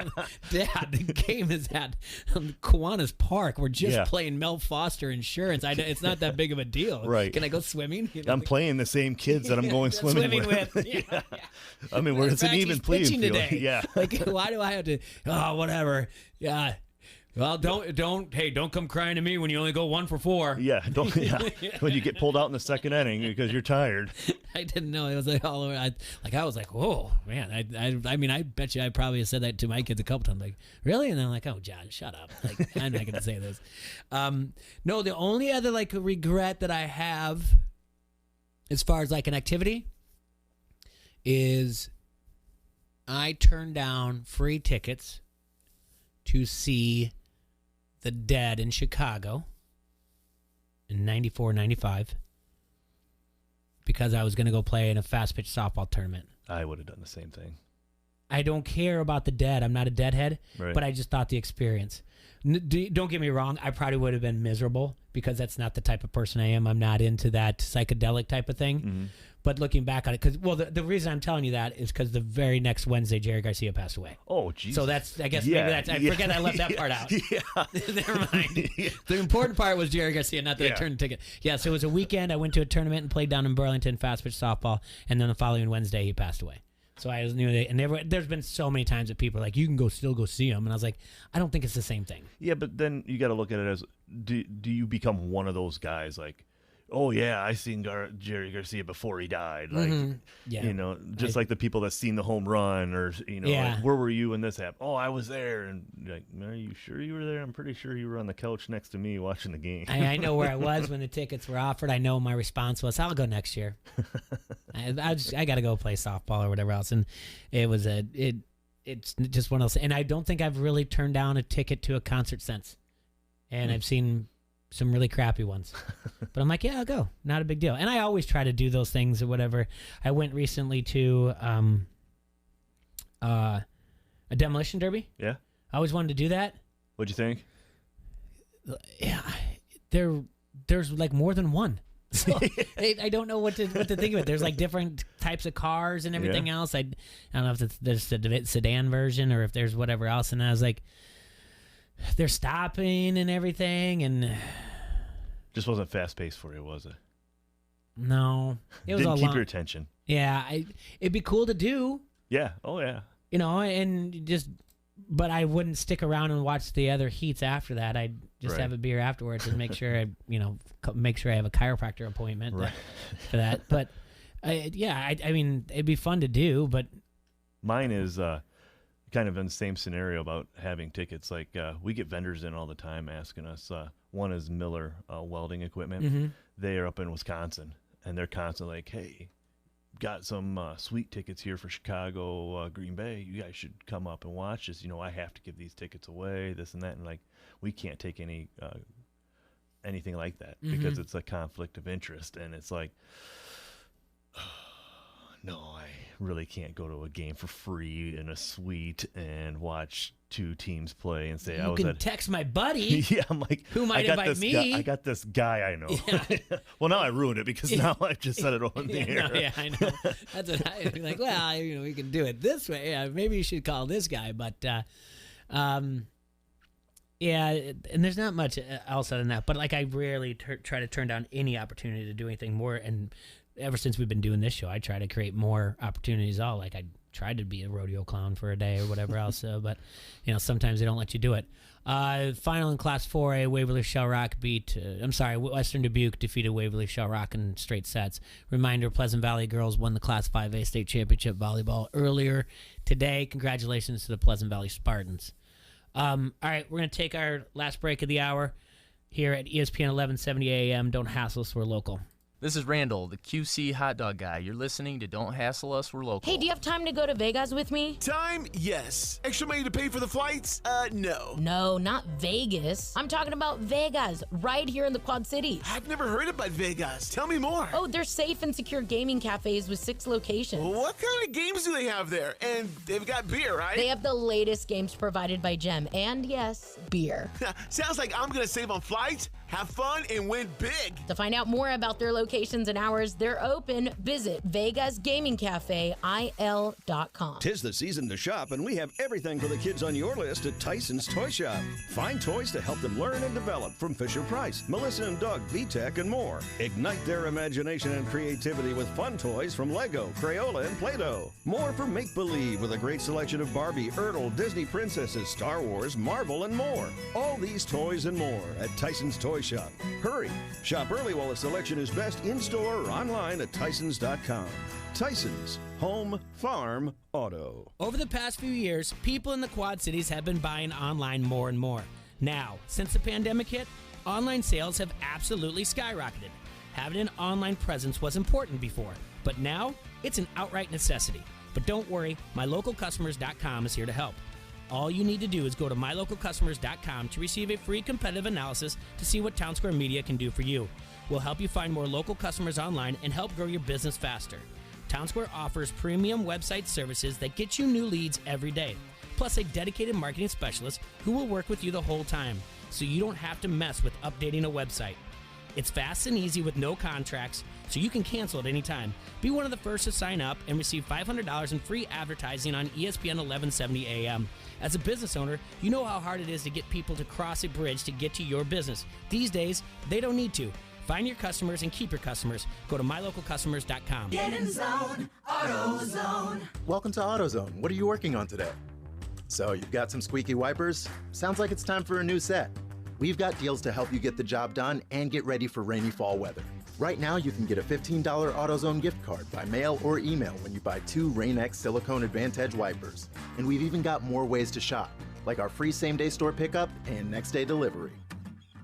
Dad, the game is at Kiwanis Park. We're just playing Mel Foster Insurance. It's not that big of a deal. Right. Can I go swimming? I'm playing the same kids that I'm going swimming with. Yeah. I mean, it's an even playing field. Today. Yeah. Like, why do I have to? Oh, whatever. Yeah. Well, don't come crying to me when you only go 1 for 4. Yeah, when you get pulled out in the second inning because you're tired. I didn't know it was like all over. I was like, whoa, man. I mean, I bet you I probably have said that to my kids a couple times. Like, really? And I'm like, oh, John, shut up. Like, I'm not gonna say this. No, the only other regret that I have, as far as like an activity, is I turned down free tickets to see the Dead in Chicago in 94, 95 because I was going to go play in a fast pitch softball tournament. I would have done the same thing. I don't care about the Dead. I'm not a Deadhead, right. But I just thought the experience. Don't get me wrong. I probably would have been miserable because that's not the type of person I am. I'm not into that psychedelic type of thing. Mm-hmm. But looking back on it, the reason I'm telling you that is because the very next Wednesday, Jerry Garcia passed away. Oh, Jesus. So I forget I left that part out. Yeah. Never mind. The important part was Jerry Garcia, not that I turned the ticket. Yeah, so it was a weekend. I went to a tournament and played down in Burlington, fast pitch softball, and then the following Wednesday, he passed away. So I knew there's been so many times that people are like, you can still go see him. And I was like, I don't think it's the same thing. Yeah, but then you got to look at it as, do you become one of those guys like, oh yeah, I seen Jerry Garcia before he died, like like the people that seen the home run, or like, where were you when this happened? Oh, I was there, and like, are you sure you were there? I'm pretty sure you were on the couch next to me watching the game. I know where I was when the tickets were offered. I know my response was, I'll go next year. I got to go play softball or whatever else, and it's just one of those. And I don't think I've really turned down a ticket to a concert since, and I've seen some really crappy ones, but I'm like, yeah, I'll go. Not a big deal. And I always try to do those things or whatever. I went recently to a demolition derby. Yeah, I always wanted to do that. What'd you think? Yeah, there's like more than one. So I don't know what to think of it. There's like different types of cars and everything else. I don't know if there's the sedan version or if there's whatever else. And I was like, they're stopping and everything, and just wasn't fast paced for you, was it? No, it was didn't all keep long. your attention. Yeah, it'd be cool to do. Yeah. Oh yeah. But I wouldn't stick around and watch the other heats after that. I'd just Right. have a beer afterwards and make sure make sure I have a chiropractor appointment Right. for that. But I mean, it'd be fun to do. But mine is kind of in the same scenario about having tickets. Like we get vendors in all the time asking us. One is Miller Welding Equipment. Mm-hmm. They are up in Wisconsin, and they're constantly like, hey, got some sweet tickets here for Chicago, Green Bay. You guys should come up and watch this. I have to give these tickets away, this and that. And like, we can't take anything like that because it's a conflict of interest. And it's like, no, I really can't go to a game for free in a suite and watch two teams play and say, You can text my buddy. Yeah, I'm like, who might invite me. I got this guy I know. Yeah. Well, now I ruined it because now I've just said it on the air. No, yeah, I know. That's what I'd be like, well, we can do it this way. Yeah, maybe you should call this guy. But, yeah, and there's not much else other than that. But, like, I rarely try to turn down any opportunity to do anything more. And ever since we've been doing this show, I try to create more opportunities. Like, I tried to be a rodeo clown for a day or whatever else. But, sometimes they don't let you do it. Final in Class 4A, Waverly Shell Rock Western Dubuque defeated Waverly Shell Rock in straight sets. Reminder, Pleasant Valley girls won the Class 5A state championship volleyball earlier today. Congratulations to the Pleasant Valley Spartans. All right, we're going to take our last break of the hour here at ESPN 1170 AM. Don't hassle us, we're local. This is Randall, the QC hot dog guy. You're listening to Don't Hassle Us, We're Local. Hey, do you have time to go to Vegas with me? Time? Yes. Extra money to pay for the flights? No. No, not Vegas. I'm talking about Vegas, right here in the Quad Cities. I've never heard about Vegas. Tell me more. Oh, they're safe and secure gaming cafes with 6 locations. What kind of games do they have there? And they've got beer, right? They have the latest games provided by Gem. And yes, beer. Sounds like I'm going to save on flights, have fun, and win big. To find out more about their locations and hours, they're open. Visit VegasGamingCafeIL.com. 'Tis the season to shop, and we have everything for the kids on your list at Tyson's Toy Shop. Find toys to help them learn and develop from Fisher-Price, Melissa and Doug, VTech, and more. Ignite their imagination and creativity with fun toys from Lego, Crayola, and Play-Doh. More for make-believe with a great selection of Barbie, Ertl, Disney princesses, Star Wars, Marvel, and more. All these toys and more at Tyson's Toy Shop. Hurry! Shop early while the selection is best in-store or online at Tysons.com. Tysons, home, farm, auto. Over the past few years, people in the Quad Cities have been buying online more and more. Now, since the pandemic hit, online sales have absolutely skyrocketed. Having an online presence was important before, but now it's an outright necessity. But don't worry, MyLocalCustomers.com is here to help. All you need to do is go to MyLocalCustomers.com to receive a free competitive analysis to see what Town Square Media can do for you. We'll help you find more local customers online and help grow your business faster. Town Square offers premium website services that get you new leads every day, plus a dedicated marketing specialist who will work with you the whole time, so you don't have to mess with updating a website. It's fast and easy with no contracts, so you can cancel at any time. Be one of the first to sign up and receive $500 in free advertising on ESPN 1170 AM. As a business owner, you know how hard it is to get people to cross a bridge to get to your business. These days, they don't need to. Find your customers and keep your customers. Go to MyLocalCustomers.com. Get in zone, AutoZone. Welcome to AutoZone. What are you working on today? So you've got some squeaky wipers? Sounds like it's time for a new set. We've got deals to help you get the job done and get ready for rainy fall weather. Right now, you can get a $15 AutoZone gift card by mail or email when you buy 2 Rain-X Silicone Advantage wipers. And we've even got more ways to shop, like our free same-day store pickup and next-day delivery.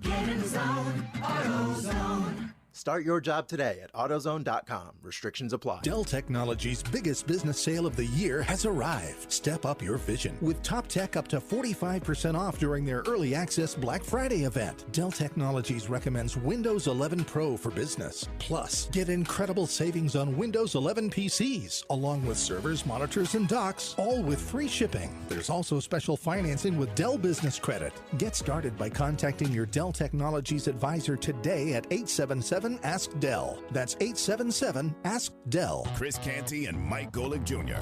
Get in zone, AutoZone. Start your job today at AutoZone.com. Restrictions apply. Dell Technologies' biggest business sale of the year has arrived. Step up your vision with top tech up to 45% off during their early access Black Friday event. Dell Technologies recommends Windows 11 Pro for business. Plus, get incredible savings on Windows 11 PCs, along with servers, monitors, and docks, all with free shipping. There's also special financing with Dell Business Credit. Get started by contacting your Dell Technologies advisor today at 877-ASK-DELL. That's 877-ASK-DELL. Chris Canty and Mike Golick Jr.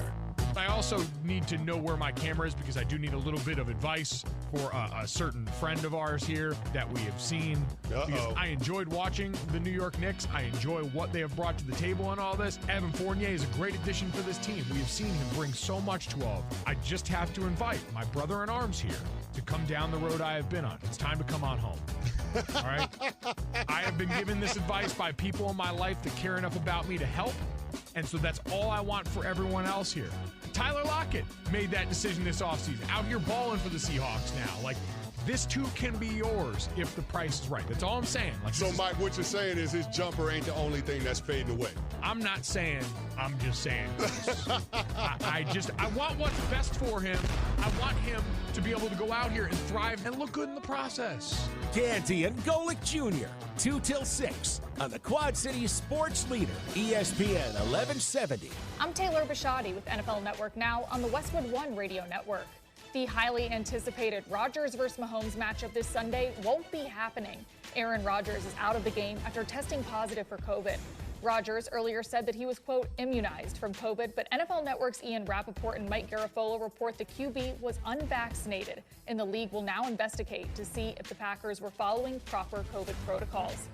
I also need to know where my camera is because I do need a little bit of advice for a certain friend of ours here that we have seen. Because I enjoyed watching the New York Knicks. I enjoy what they have brought to the table on all this. Evan Fournier is a great addition for this team. We have seen him bring so much to all of them. I just have to invite my brother in arms here to come down the road I have been on. It's time to come on home. All right? I have been given this advice by people in my life that care enough about me to help. And so that's all I want for everyone else here. Tyler Lockett made that decision this offseason. Out here balling for the Seahawks now. Like, this too can be yours if the price is right. That's all I'm saying. Like, so, Mike, what you're saying is his jumper ain't the only thing that's fading away. I'm not saying, I'm just saying this. I want what's best for him. I want him to be able to go out here and thrive and look good in the process. Canty and Golick Jr., 2 till 6 on the Quad Cities sports leader, ESPN 1170. I'm Taylor Bishotti with NFL Network Now on the Westwood One Radio Network. The highly anticipated Rodgers vs. Mahomes matchup this Sunday won't be happening. Aaron Rodgers is out of the game after testing positive for COVID. Rodgers earlier said that he was, quote, immunized from COVID, but NFL Network's Ian Rappaport and Mike Garafolo report the QB was unvaccinated, and the league will now investigate to see if the Packers were following proper COVID protocols.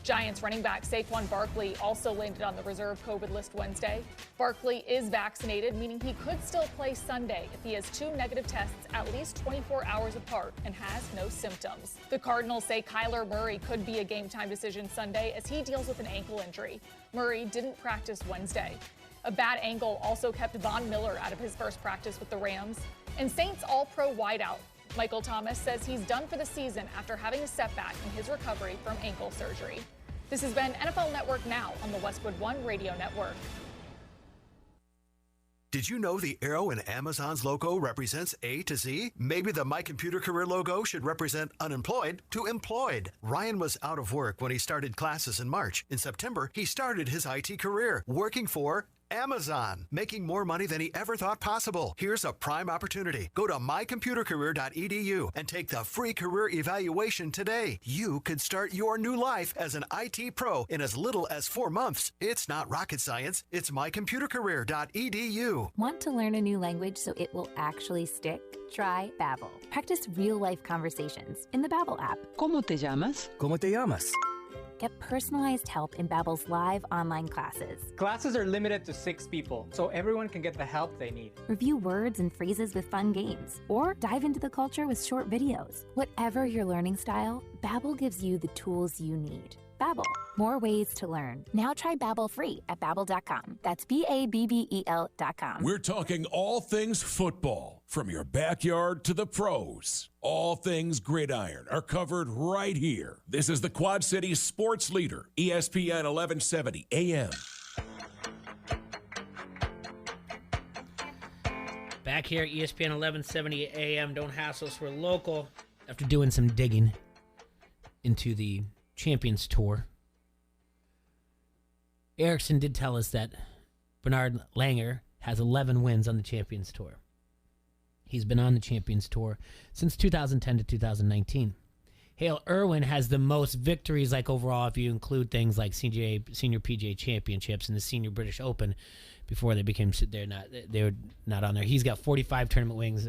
Giants running back Saquon Barkley also landed on the reserve COVID list Wednesday. Barkley is vaccinated, meaning he could still play Sunday if he has 2 negative tests at least 24 hours apart and has no symptoms. The Cardinals say Kyler Murray could be a game-time decision Sunday as he deals with an ankle injury. Murray didn't practice Wednesday. A bad ankle also kept Von Miller out of his first practice with the Rams. And Saints All-Pro wideout Michael Thomas says he's done for the season after having a setback in his recovery from ankle surgery. This has been NFL Network Now on the Westwood One Radio Network. Did you know the arrow in Amazon's logo represents A to Z? Maybe the My Computer Career logo should represent unemployed to employed. Ryan was out of work when he started classes in March. In September, he started his IT career working for Amazon, making more money than he ever thought possible. Here's a prime opportunity. Go to mycomputercareer.edu and take the free career evaluation today. You could start your new life as an IT pro in as little as 4 months. It's not rocket science. It's mycomputercareer.edu. Want to learn a new language so it will actually stick? Try Babbel. Practice real-life conversations in the Babbel app. ¿Cómo te llamas? ¿Cómo te llamas? Get personalized help in Babbel's live online classes. Classes are limited to 6 people, so everyone can get the help they need. Review words and phrases with fun games, or dive into the culture with short videos. Whatever your learning style, Babbel gives you the tools you need. Babbel, more ways to learn. Now try Babbel free at Babbel.com. That's Babbel.com. We're talking all things football, from your backyard to the pros. All things gridiron are covered right here. This is the Quad Cities sports leader, ESPN 1170 AM. Back here at ESPN 1170 AM. Don't hassle us, we're local. After doing some digging into the Champions Tour, Erickson did tell us that Bernard Langer has 11 wins on the Champions Tour. He's been on the Champions Tour since 2010 to 2019. Hale Irwin has the most victories, like overall, if you include things like senior PGA Championships and the Senior British Open. Before they became, they were not on there. He's got 45 tournament wins.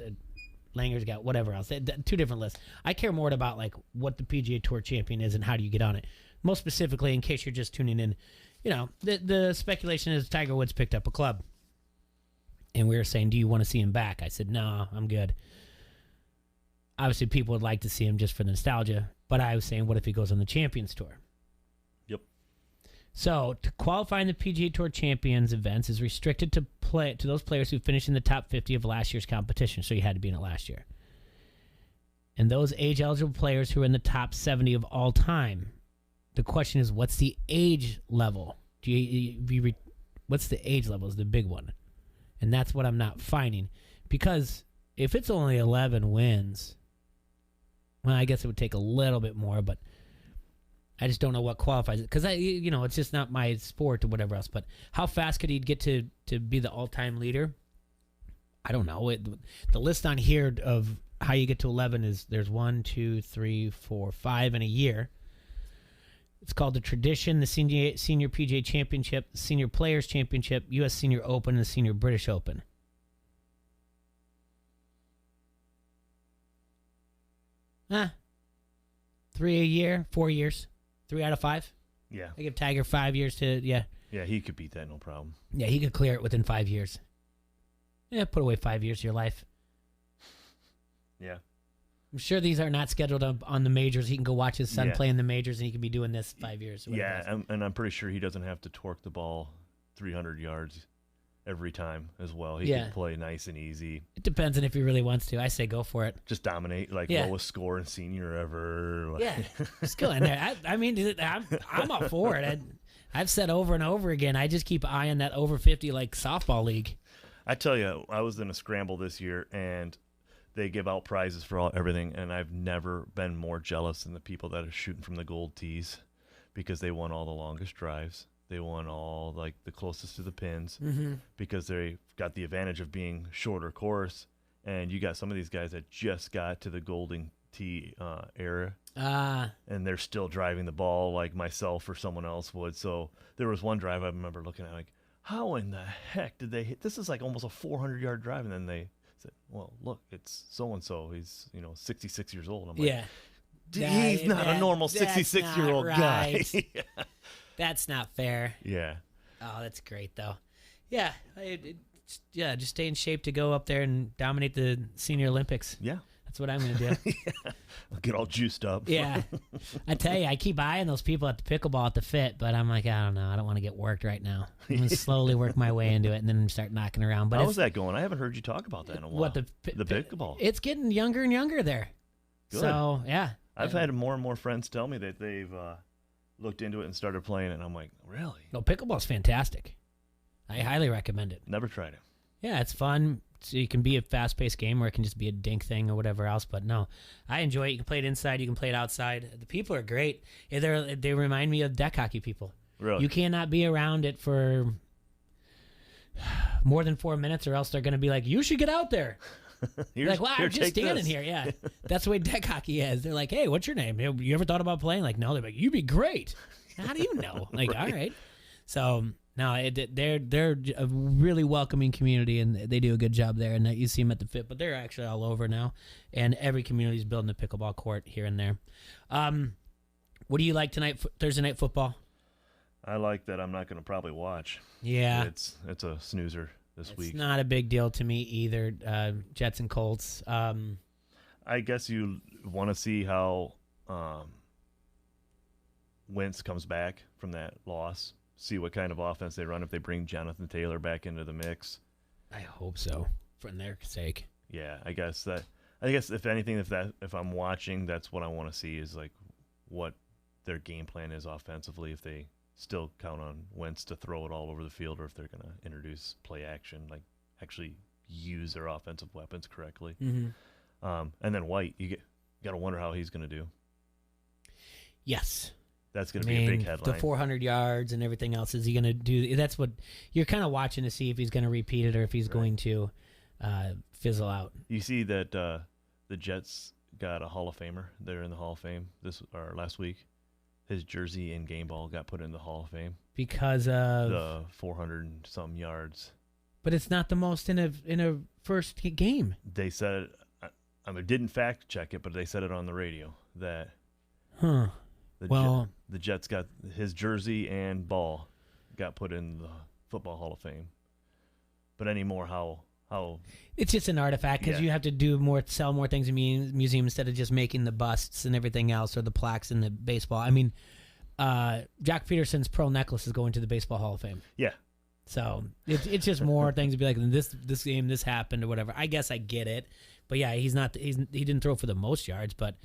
Langer's got whatever else. 2 different lists. I care more about like what the PGA Tour champion is and how do you get on it. Most specifically, in case you're just tuning in, you know, the speculation is Tiger Woods picked up a club. And we were saying, do you want to see him back? I said, no, I'm good. Obviously, people would like to see him just for the nostalgia. But I was saying, what if he goes on the Champions Tour? Yep. So, to qualify in the PGA Tour Champions events is restricted to those players who finished in the top 50 of last year's competition. So, you had to be in it last year. And those age-eligible players who are in the top 70 of all time. The question is, what's the age level? What's the age level is the big one. And that's what I'm not finding. Because if it's only 11 wins, well, I guess it would take a little bit more, but I just don't know what qualifies it. Because, it's just not my sport or whatever else. But how fast could he get to be the all-time leader? I don't know. The list on here of how you get to 11 is there's 1, 2, 3, 4, 5 in a year. It's called the Tradition, the Senior PGA Championship, the Senior Players Championship, U.S. Senior Open, and the Senior British Open. Huh. 3 a year, 4 years, 3 out of 5. Yeah. I give Tiger 5 years to, yeah. Yeah, he could beat that, no problem. Yeah, he could clear it within 5 years. Yeah, put away 5 years of your life. Yeah. I'm sure these are not scheduled on the majors. He can go watch his son play in the majors, and he can be doing this 5 years. Yeah, and I'm pretty sure he doesn't have to torque the ball 300 yards every time as well. He can play nice and easy. It depends on if he really wants to. I say go for it. Just dominate, lowest score in senior ever. Yeah, just go in there. I'm up for it. I've said over and over again, I just keep eyeing that over 50 softball league. I tell you, I was in a scramble this year, and they give out prizes for everything, and I've never been more jealous than the people that are shooting from the gold tees, because they won all the longest drives. They won all like the closest to the pins because they got the advantage of being shorter course. And you got some of these guys that just got to the Golden Tee era, and they're still driving the ball like myself or someone else would. So there was one drive I remember looking at like, how in the heck did they hit? This is like almost a 400-yard drive. And then they said, well, look, it's so-and-so. He's, 66 years old. I'm like, he's not a normal 66-year-old guy. That's not fair. Yeah. Oh, that's great, though. Yeah. Just stay in shape to go up there and dominate the Senior Olympics. Yeah. That's what I'm going to do. I'll get all juiced up. Yeah. I tell you, I keep eyeing those people at the pickleball at the Fit, but I'm like, I don't know. I don't want to get worked right now. I'm going to slowly work my way into it and then start knocking around. But how's that going? I haven't heard you talk about that in a while. What, the pickleball? It's getting younger and younger there. Good. So, yeah. I've had more and more friends tell me that they've looked into it and started playing it, and I'm like, really? No, pickleball's fantastic. I highly recommend it. Never tried it. Yeah, it's fun. So you can be a fast-paced game, or it can just be a dink thing or whatever else. But no, I enjoy it. You can play it inside. You can play it outside. The people are great. They remind me of deck hockey people. Really? You cannot be around it for more than 4 minutes, or else they're going to be like, "You should get out there." Like, well, I'm just standing here. Yeah, that's the way deck hockey is. They're like, "Hey, what's your name? You ever thought about playing?" Like, no. They're like, "You'd be great." How do you know? Like, all right. So. No, they're a really welcoming community, and they do a good job there. And you see them at the Fit, but they're actually all over now, and every community is building a pickleball court here and there. What do you like tonight? Thursday night football? I like that. I'm not going to probably watch. Yeah, it's a snoozer this week. It's not a big deal to me either. Jets and Colts. I guess you want to see how Wentz comes back from that loss. See what kind of offense they run if they bring Jonathan Taylor back into the mix. I hope so, for their sake. Yeah, I guess if anything, if I'm watching, that's what I want to see is like what their game plan is offensively. If they still count on Wentz to throw it all over the field, or if they're going to introduce play action, like actually use their offensive weapons correctly. Mm-hmm. And then White, you got to wonder how he's going to do. Yes. That's going to be a big headline. The 400 yards and everything else. Is he going to do? That's what you're kind of watching to see if he's going to repeat it or if he's going to fizzle out. You see that the Jets got a Hall of Famer there in the Hall of Fame last week. His jersey and game ball got put in the Hall of Fame because of the 400 and some yards. But it's not the most in a first game. They said I didn't fact check it, but they said it on the radio that. Huh. The Jets got his jersey and ball got put in the Football Hall of Fame. But anymore, how it's just an artifact because you have to sell more things in museum instead of just making the busts and everything else or the plaques in the baseball. I mean, Jack Peterson's pearl necklace is going to the Baseball Hall of Fame. Yeah. So it's just more things to be like this game this happened or whatever. I guess I get it, but yeah, he didn't throw for the most yards, but.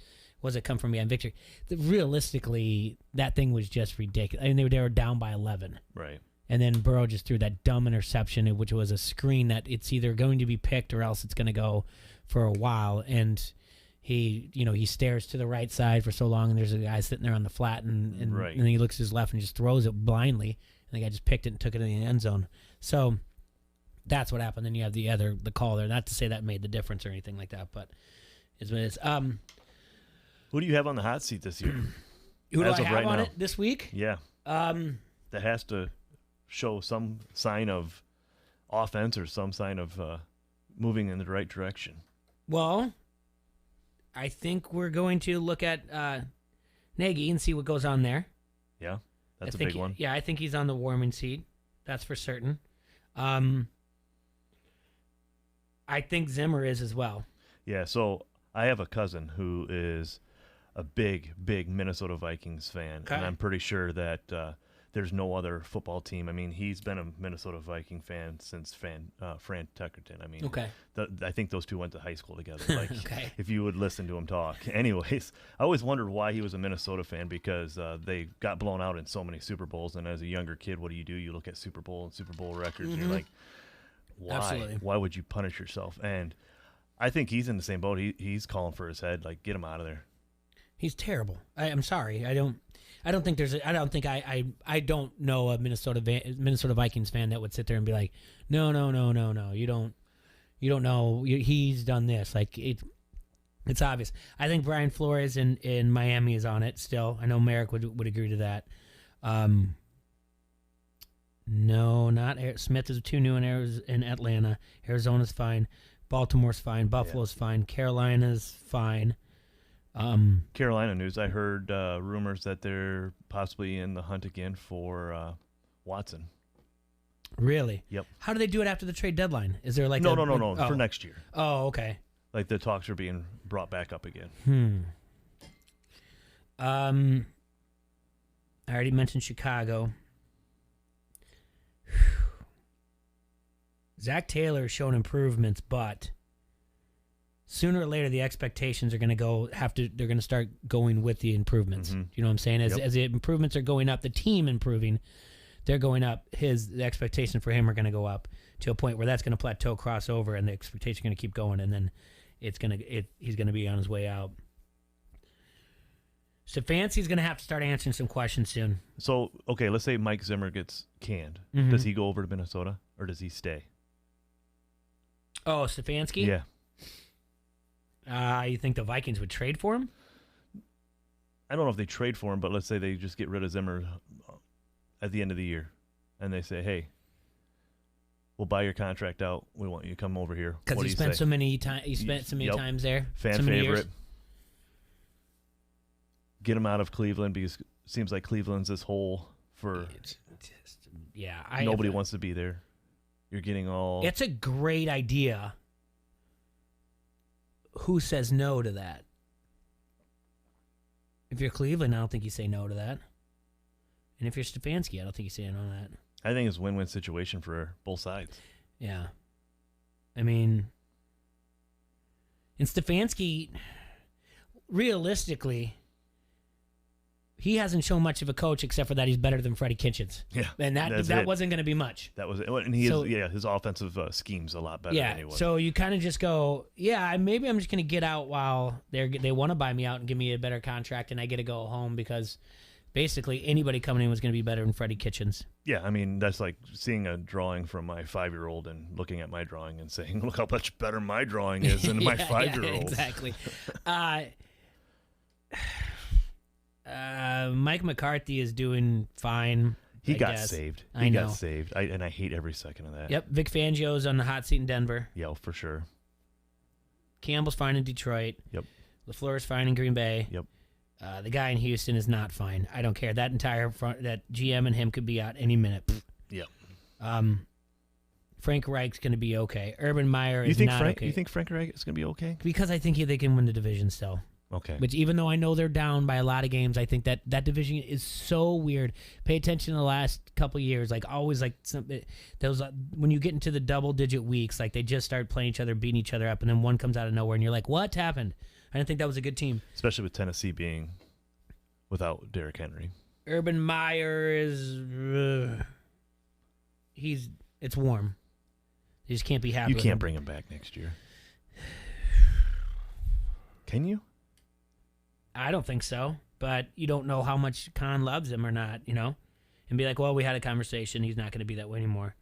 Was it come from behind victory? Realistically, that thing was just ridiculous. I mean, they were down by 11. Right. And then Burrow just threw that dumb interception, which was a screen that it's either going to be picked or else it's going to go for a while. And he stares to the right side for so long, and there's a guy sitting there on the flat, and then he looks to his left and just throws it blindly. And the guy just picked it and took it in the end zone. So that's what happened. Then you have the call there. Not to say that made the difference or anything like that, but it's what it is. Who do you have on the hot seat this year? Who do I have on it this week? Yeah. That has to show some sign of offense or some sign of moving in the right direction. Well, I think we're going to look at Nagy and see what goes on there. Yeah, that's a big one. Yeah, I think he's on the warming seat. That's for certain. I think Zimmer is as well. Yeah, so I have a cousin who is a big Minnesota Vikings fan, and I'm pretty sure that there's no other football team. I mean, he's been a Minnesota Viking fan since Fran Tuckerton. I mean, I think those two went to high school together. Like, if you would listen to him talk. Anyways, I always wondered why he was a Minnesota fan because they got blown out in so many Super Bowls, and as a younger kid, what do? You look at Super Bowl and Super Bowl records, and you're like, why? Absolutely. Why would you punish yourself? And I think he's in the same boat. He's calling for his head, like, get him out of there. He's terrible. I'm sorry. I don't. I don't think I don't know a Minnesota Vikings fan that would sit there and be like, no, you don't know, he's done this. Like it's obvious. I think Brian Flores in Miami is on it still. I know Merrick would agree to that. No, not Smith is too new in Atlanta. Arizona's fine. Baltimore's fine. Buffalo's fine. Carolina's fine. Carolina news. I heard rumors that they're possibly in the hunt again for Watson. Really? Yep. How do they do it after the trade deadline? Is there like no, oh. for next year? Oh, okay. Like the talks are being brought back up again. I already mentioned Chicago. Zach Taylor has shown improvements, but sooner or later the expectations are going to they're going to start going with the improvements. Mm-hmm. You know what I'm saying? As the improvements are going up, the team improving, they're going up. The expectation for him are going to go up to a point where that's going to plateau, cross over, and the expectation is going to keep going, and then he's going to be on his way out. Stefanski's going to have to start answering some questions soon. So, okay, let's say Mike Zimmer gets canned. Mm-hmm. Does he go over to Minnesota, or does he stay? Oh, Stefanski? Yeah. You think the Vikings would trade for him? I don't know if they trade for him, but let's say they just get rid of Zimmer at the end of the year, and they say, hey, we'll buy your contract out. We want you to come over here. Because he spent so many times there. Fan favorite. Get him out of Cleveland because it seems like Cleveland's this hole for nobody wants to be there. You're getting all... It's a great idea. Who says no to that? If you're Cleveland, I don't think you say no to that. And if you're Stefanski, I don't think you say no to that. I think it's a win-win situation for both sides. Yeah. I mean, and Stefanski, realistically, he hasn't shown much of a coach except for that he's better than Freddie Kitchens. Yeah. And that wasn't going to be much. That was it. And his offensive scheme's a lot better than he was. So you kind of just go, maybe I'm just going to get out while they want to buy me out and give me a better contract, and I get to go home because basically anybody coming in was going to be better than Freddie Kitchens. Yeah, I mean, that's like seeing a drawing from my 5-year-old and looking at my drawing and saying, look how much better my drawing is than my 5-year-old. Exactly. Mike McCarthy is doing fine. He got saved. I know. Got saved. And I hate every second of that. Yep. Vic Fangio's on the hot seat in Denver. Yeah, for sure. Campbell's fine in Detroit. Yep. LaFleur's fine in Green Bay. Yep. The guy in Houston is not fine. I don't care. That entire that GM and him could be out any minute. Yep. Frank Reich's going to be okay. Urban Meyer is not okay. You think Frank Reich is going to be okay? Because I think they can win the division still. Okay. Which even though I know they're down by a lot of games, I think that division is so weird. Pay attention to the last couple of years. Like always, like those when you get into the double-digit weeks, like they just start playing each other, beating each other up, and then one comes out of nowhere, and you're like, what happened? I didn't think that was a good team. Especially with Tennessee being without Derrick Henry. Urban Meyer is it's warm. You just can't be happy. You with can't him. bring him back next year. Can you? I don't think so, but you don't know how much Khan loves him or not, and be like, well, we had a conversation. He's not going to be that way anymore.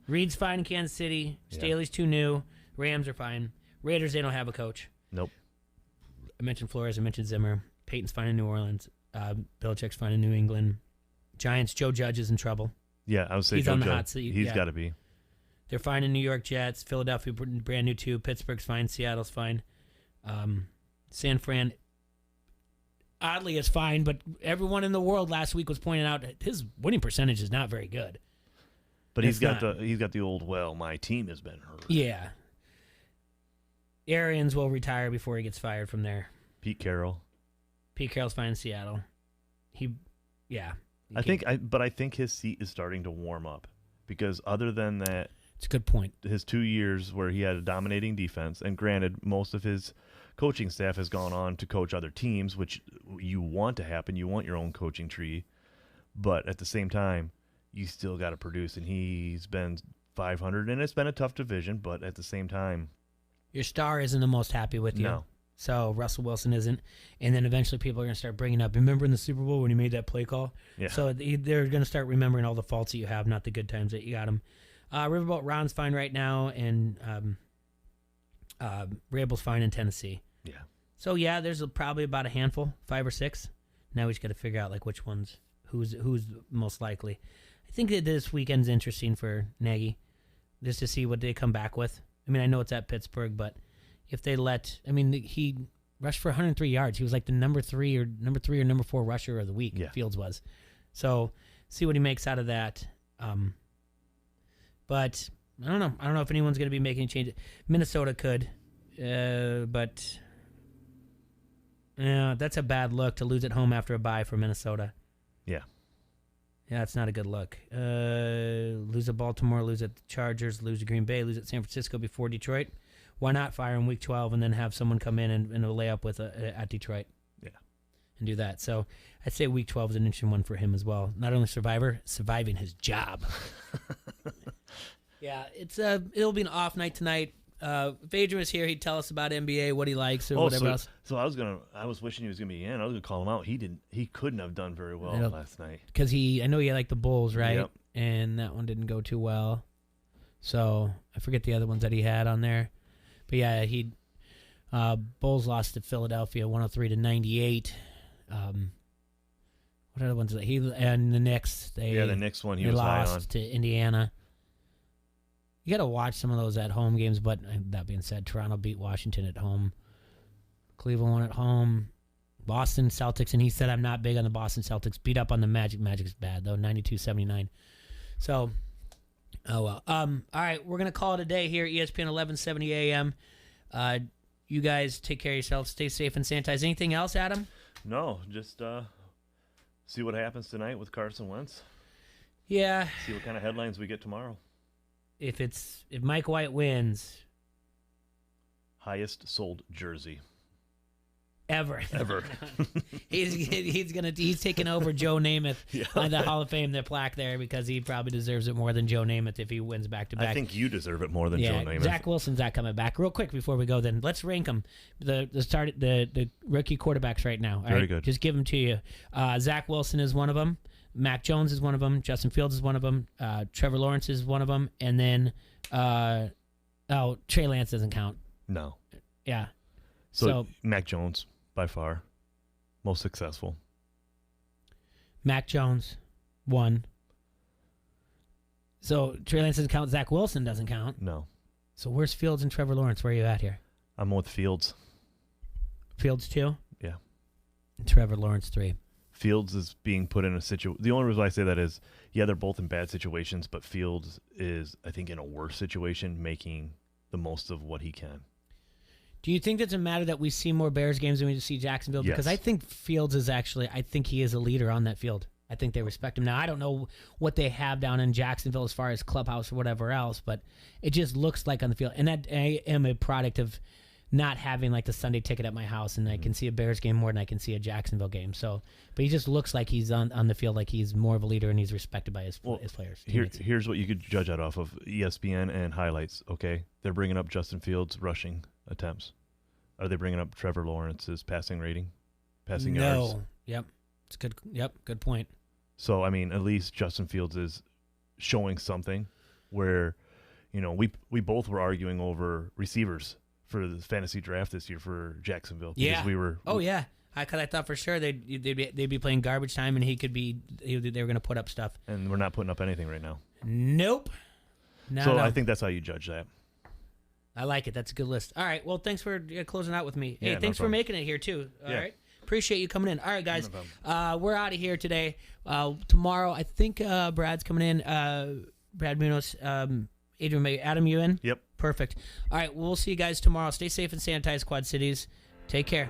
Reed's fine in Kansas City. Staley's too new. Rams are fine. Raiders, they don't have a coach. Nope. I mentioned Flores. I mentioned Zimmer. Peyton's fine in New Orleans. Belichick's fine in New England. Giants, Joe Judge is in trouble. Yeah, I would say he's Joe on the Judge. hot seat. He's got to be. They're fine in New York Jets. Philadelphia, brand new too. Pittsburgh's fine. Seattle's fine. San Fran, oddly, is fine, but everyone in the world last week was pointing out his winning percentage is not very good. But he's got the old, my team has been hurt. Yeah. Arians will retire before he gets fired from there. Pete Carroll's fine in Seattle. I think his seat is starting to warm up because other than that, it's a good point. His 2 years where he had a dominating defense, and granted, most of his coaching staff has gone on to coach other teams, which you want to happen. You want your own coaching tree, but at the same time, you still got to produce. And he's been 500, and it's been a tough division. But at the same time, your star isn't the most happy with you. No, So Russell Wilson isn't. And then eventually people are going to start bringing up, remember in the Super Bowl when you made that play call? Yeah. So they're going to start remembering all the faults that you have, not the good times that you got them. Riverboat Ron's fine right now, and Rabel's fine in Tennessee. Yeah. So, yeah, there's probably about a handful, 5 or 6. Now we just got to figure out, like, which ones, who's most likely. I think that this weekend's interesting for Nagy, just to see what they come back with. I mean, I know it's at Pittsburgh, but if they he rushed for 103 yards. He was like the number 3 or number 4 rusher of the week, Fields was. So, see what he makes out of that. But I don't know. I don't know if anyone's going to be making changes. Minnesota could, but yeah, that's a bad look to lose at home after a bye for Minnesota. Yeah. Yeah, that's not a good look. Lose at Baltimore, lose at the Chargers, lose at Green Bay, lose at San Francisco before Detroit. Why not fire in Week 12 and then have someone come in and lay up with at Detroit? Yeah. And do that. So I'd say Week 12 is an interesting one for him as well. Not only surviving his job. Yeah, it'll be an off night tonight. If Adrian was here, he'd tell us about NBA, what he likes, or whatever else. So I was wishing he was gonna be in. I was gonna call him out. He couldn't have done very well last night. Because I know he had like the Bulls, right? Yep. And that one didn't go too well. So I forget the other ones that he had on there. But yeah, Bulls lost to Philadelphia 103-98. What other ones? And the Knicks. The Knicks one he was lost high on. to Indiana. You got to watch some of those at home games, but that being said, Toronto beat Washington at home. Cleveland won at home. Boston Celtics, and he said I'm not big on the Boston Celtics. Beat up on the Magic. Magic's bad, though, 92-79. So, oh well. All right, we're going to call it a day here, ESPN 1170 AM. You guys take care of yourselves. Stay safe and sanitize. Anything else, Adam? No, just see what happens tonight with Carson Wentz. Yeah. See what kind of headlines we get tomorrow. If Mike White wins, highest sold jersey ever. he's taking over Joe Namath on the Hall of Fame, the plaque there, because he probably deserves it more than Joe Namath if he wins back to back. I think you deserve it more than Joe Namath. Zach Wilson's not coming back. Real quick before we go, then let's rank them. The rookie quarterbacks right now. All Very right? good. Just give them to you. Zach Wilson is one of them. Mac Jones is one of them. Justin Fields is one of them. Trevor Lawrence is one of them. And then, Trey Lance doesn't count. No. Yeah. So Mac Jones, by far, most successful. Mac Jones, 1. So Trey Lance doesn't count. Zach Wilson doesn't count. No. So where's Fields and Trevor Lawrence? Where are you at here? I'm with Fields. Fields 2? Yeah. And Trevor Lawrence 3. Fields is being put in a situation. The only reason I say that is, they're both in bad situations, but Fields is, I think, in a worse situation, making the most of what he can. Do you think it's a matter that we see more Bears games than we see Jacksonville? Yes. Because I think Fields is actually, I think he is a leader on that field. I think they respect him. Now, I don't know what they have down in Jacksonville as far as clubhouse or whatever else, but it just looks like on the field. And that I am a product of not having like the Sunday ticket at my house, and I can see a Bears game more than I can see a Jacksonville game. So, but he just looks like he's on the field, like he's more of a leader and he's respected by his players. Here's what you could judge that off of ESPN and highlights. Okay, they're bringing up Justin Fields' rushing attempts. Are they bringing up Trevor Lawrence's passing rating, passing yards? No. Yep. It's good. Yep. Good point. So I mean, at least Justin Fields is showing something. Where, we both were arguing over receivers for the fantasy draft this year for Jacksonville. Yeah. We were. Oh yeah. Because I thought for sure they'd be playing garbage time, and they were going to put up stuff. And we're not putting up anything right now. Nope. No. I think that's how you judge that. I like it. That's a good list. All right. Well, thanks for closing out with me. Hey, Yeah, thanks for making it here too. All right. Appreciate you coming in. All right, guys. We're out of here today. Tomorrow, I think Brad's coming in. Brad Munoz, Adrian, Adam, you in? Yep. Perfect. All right. We'll see you guys tomorrow. Stay safe and sanitize, Quad Cities. Take care.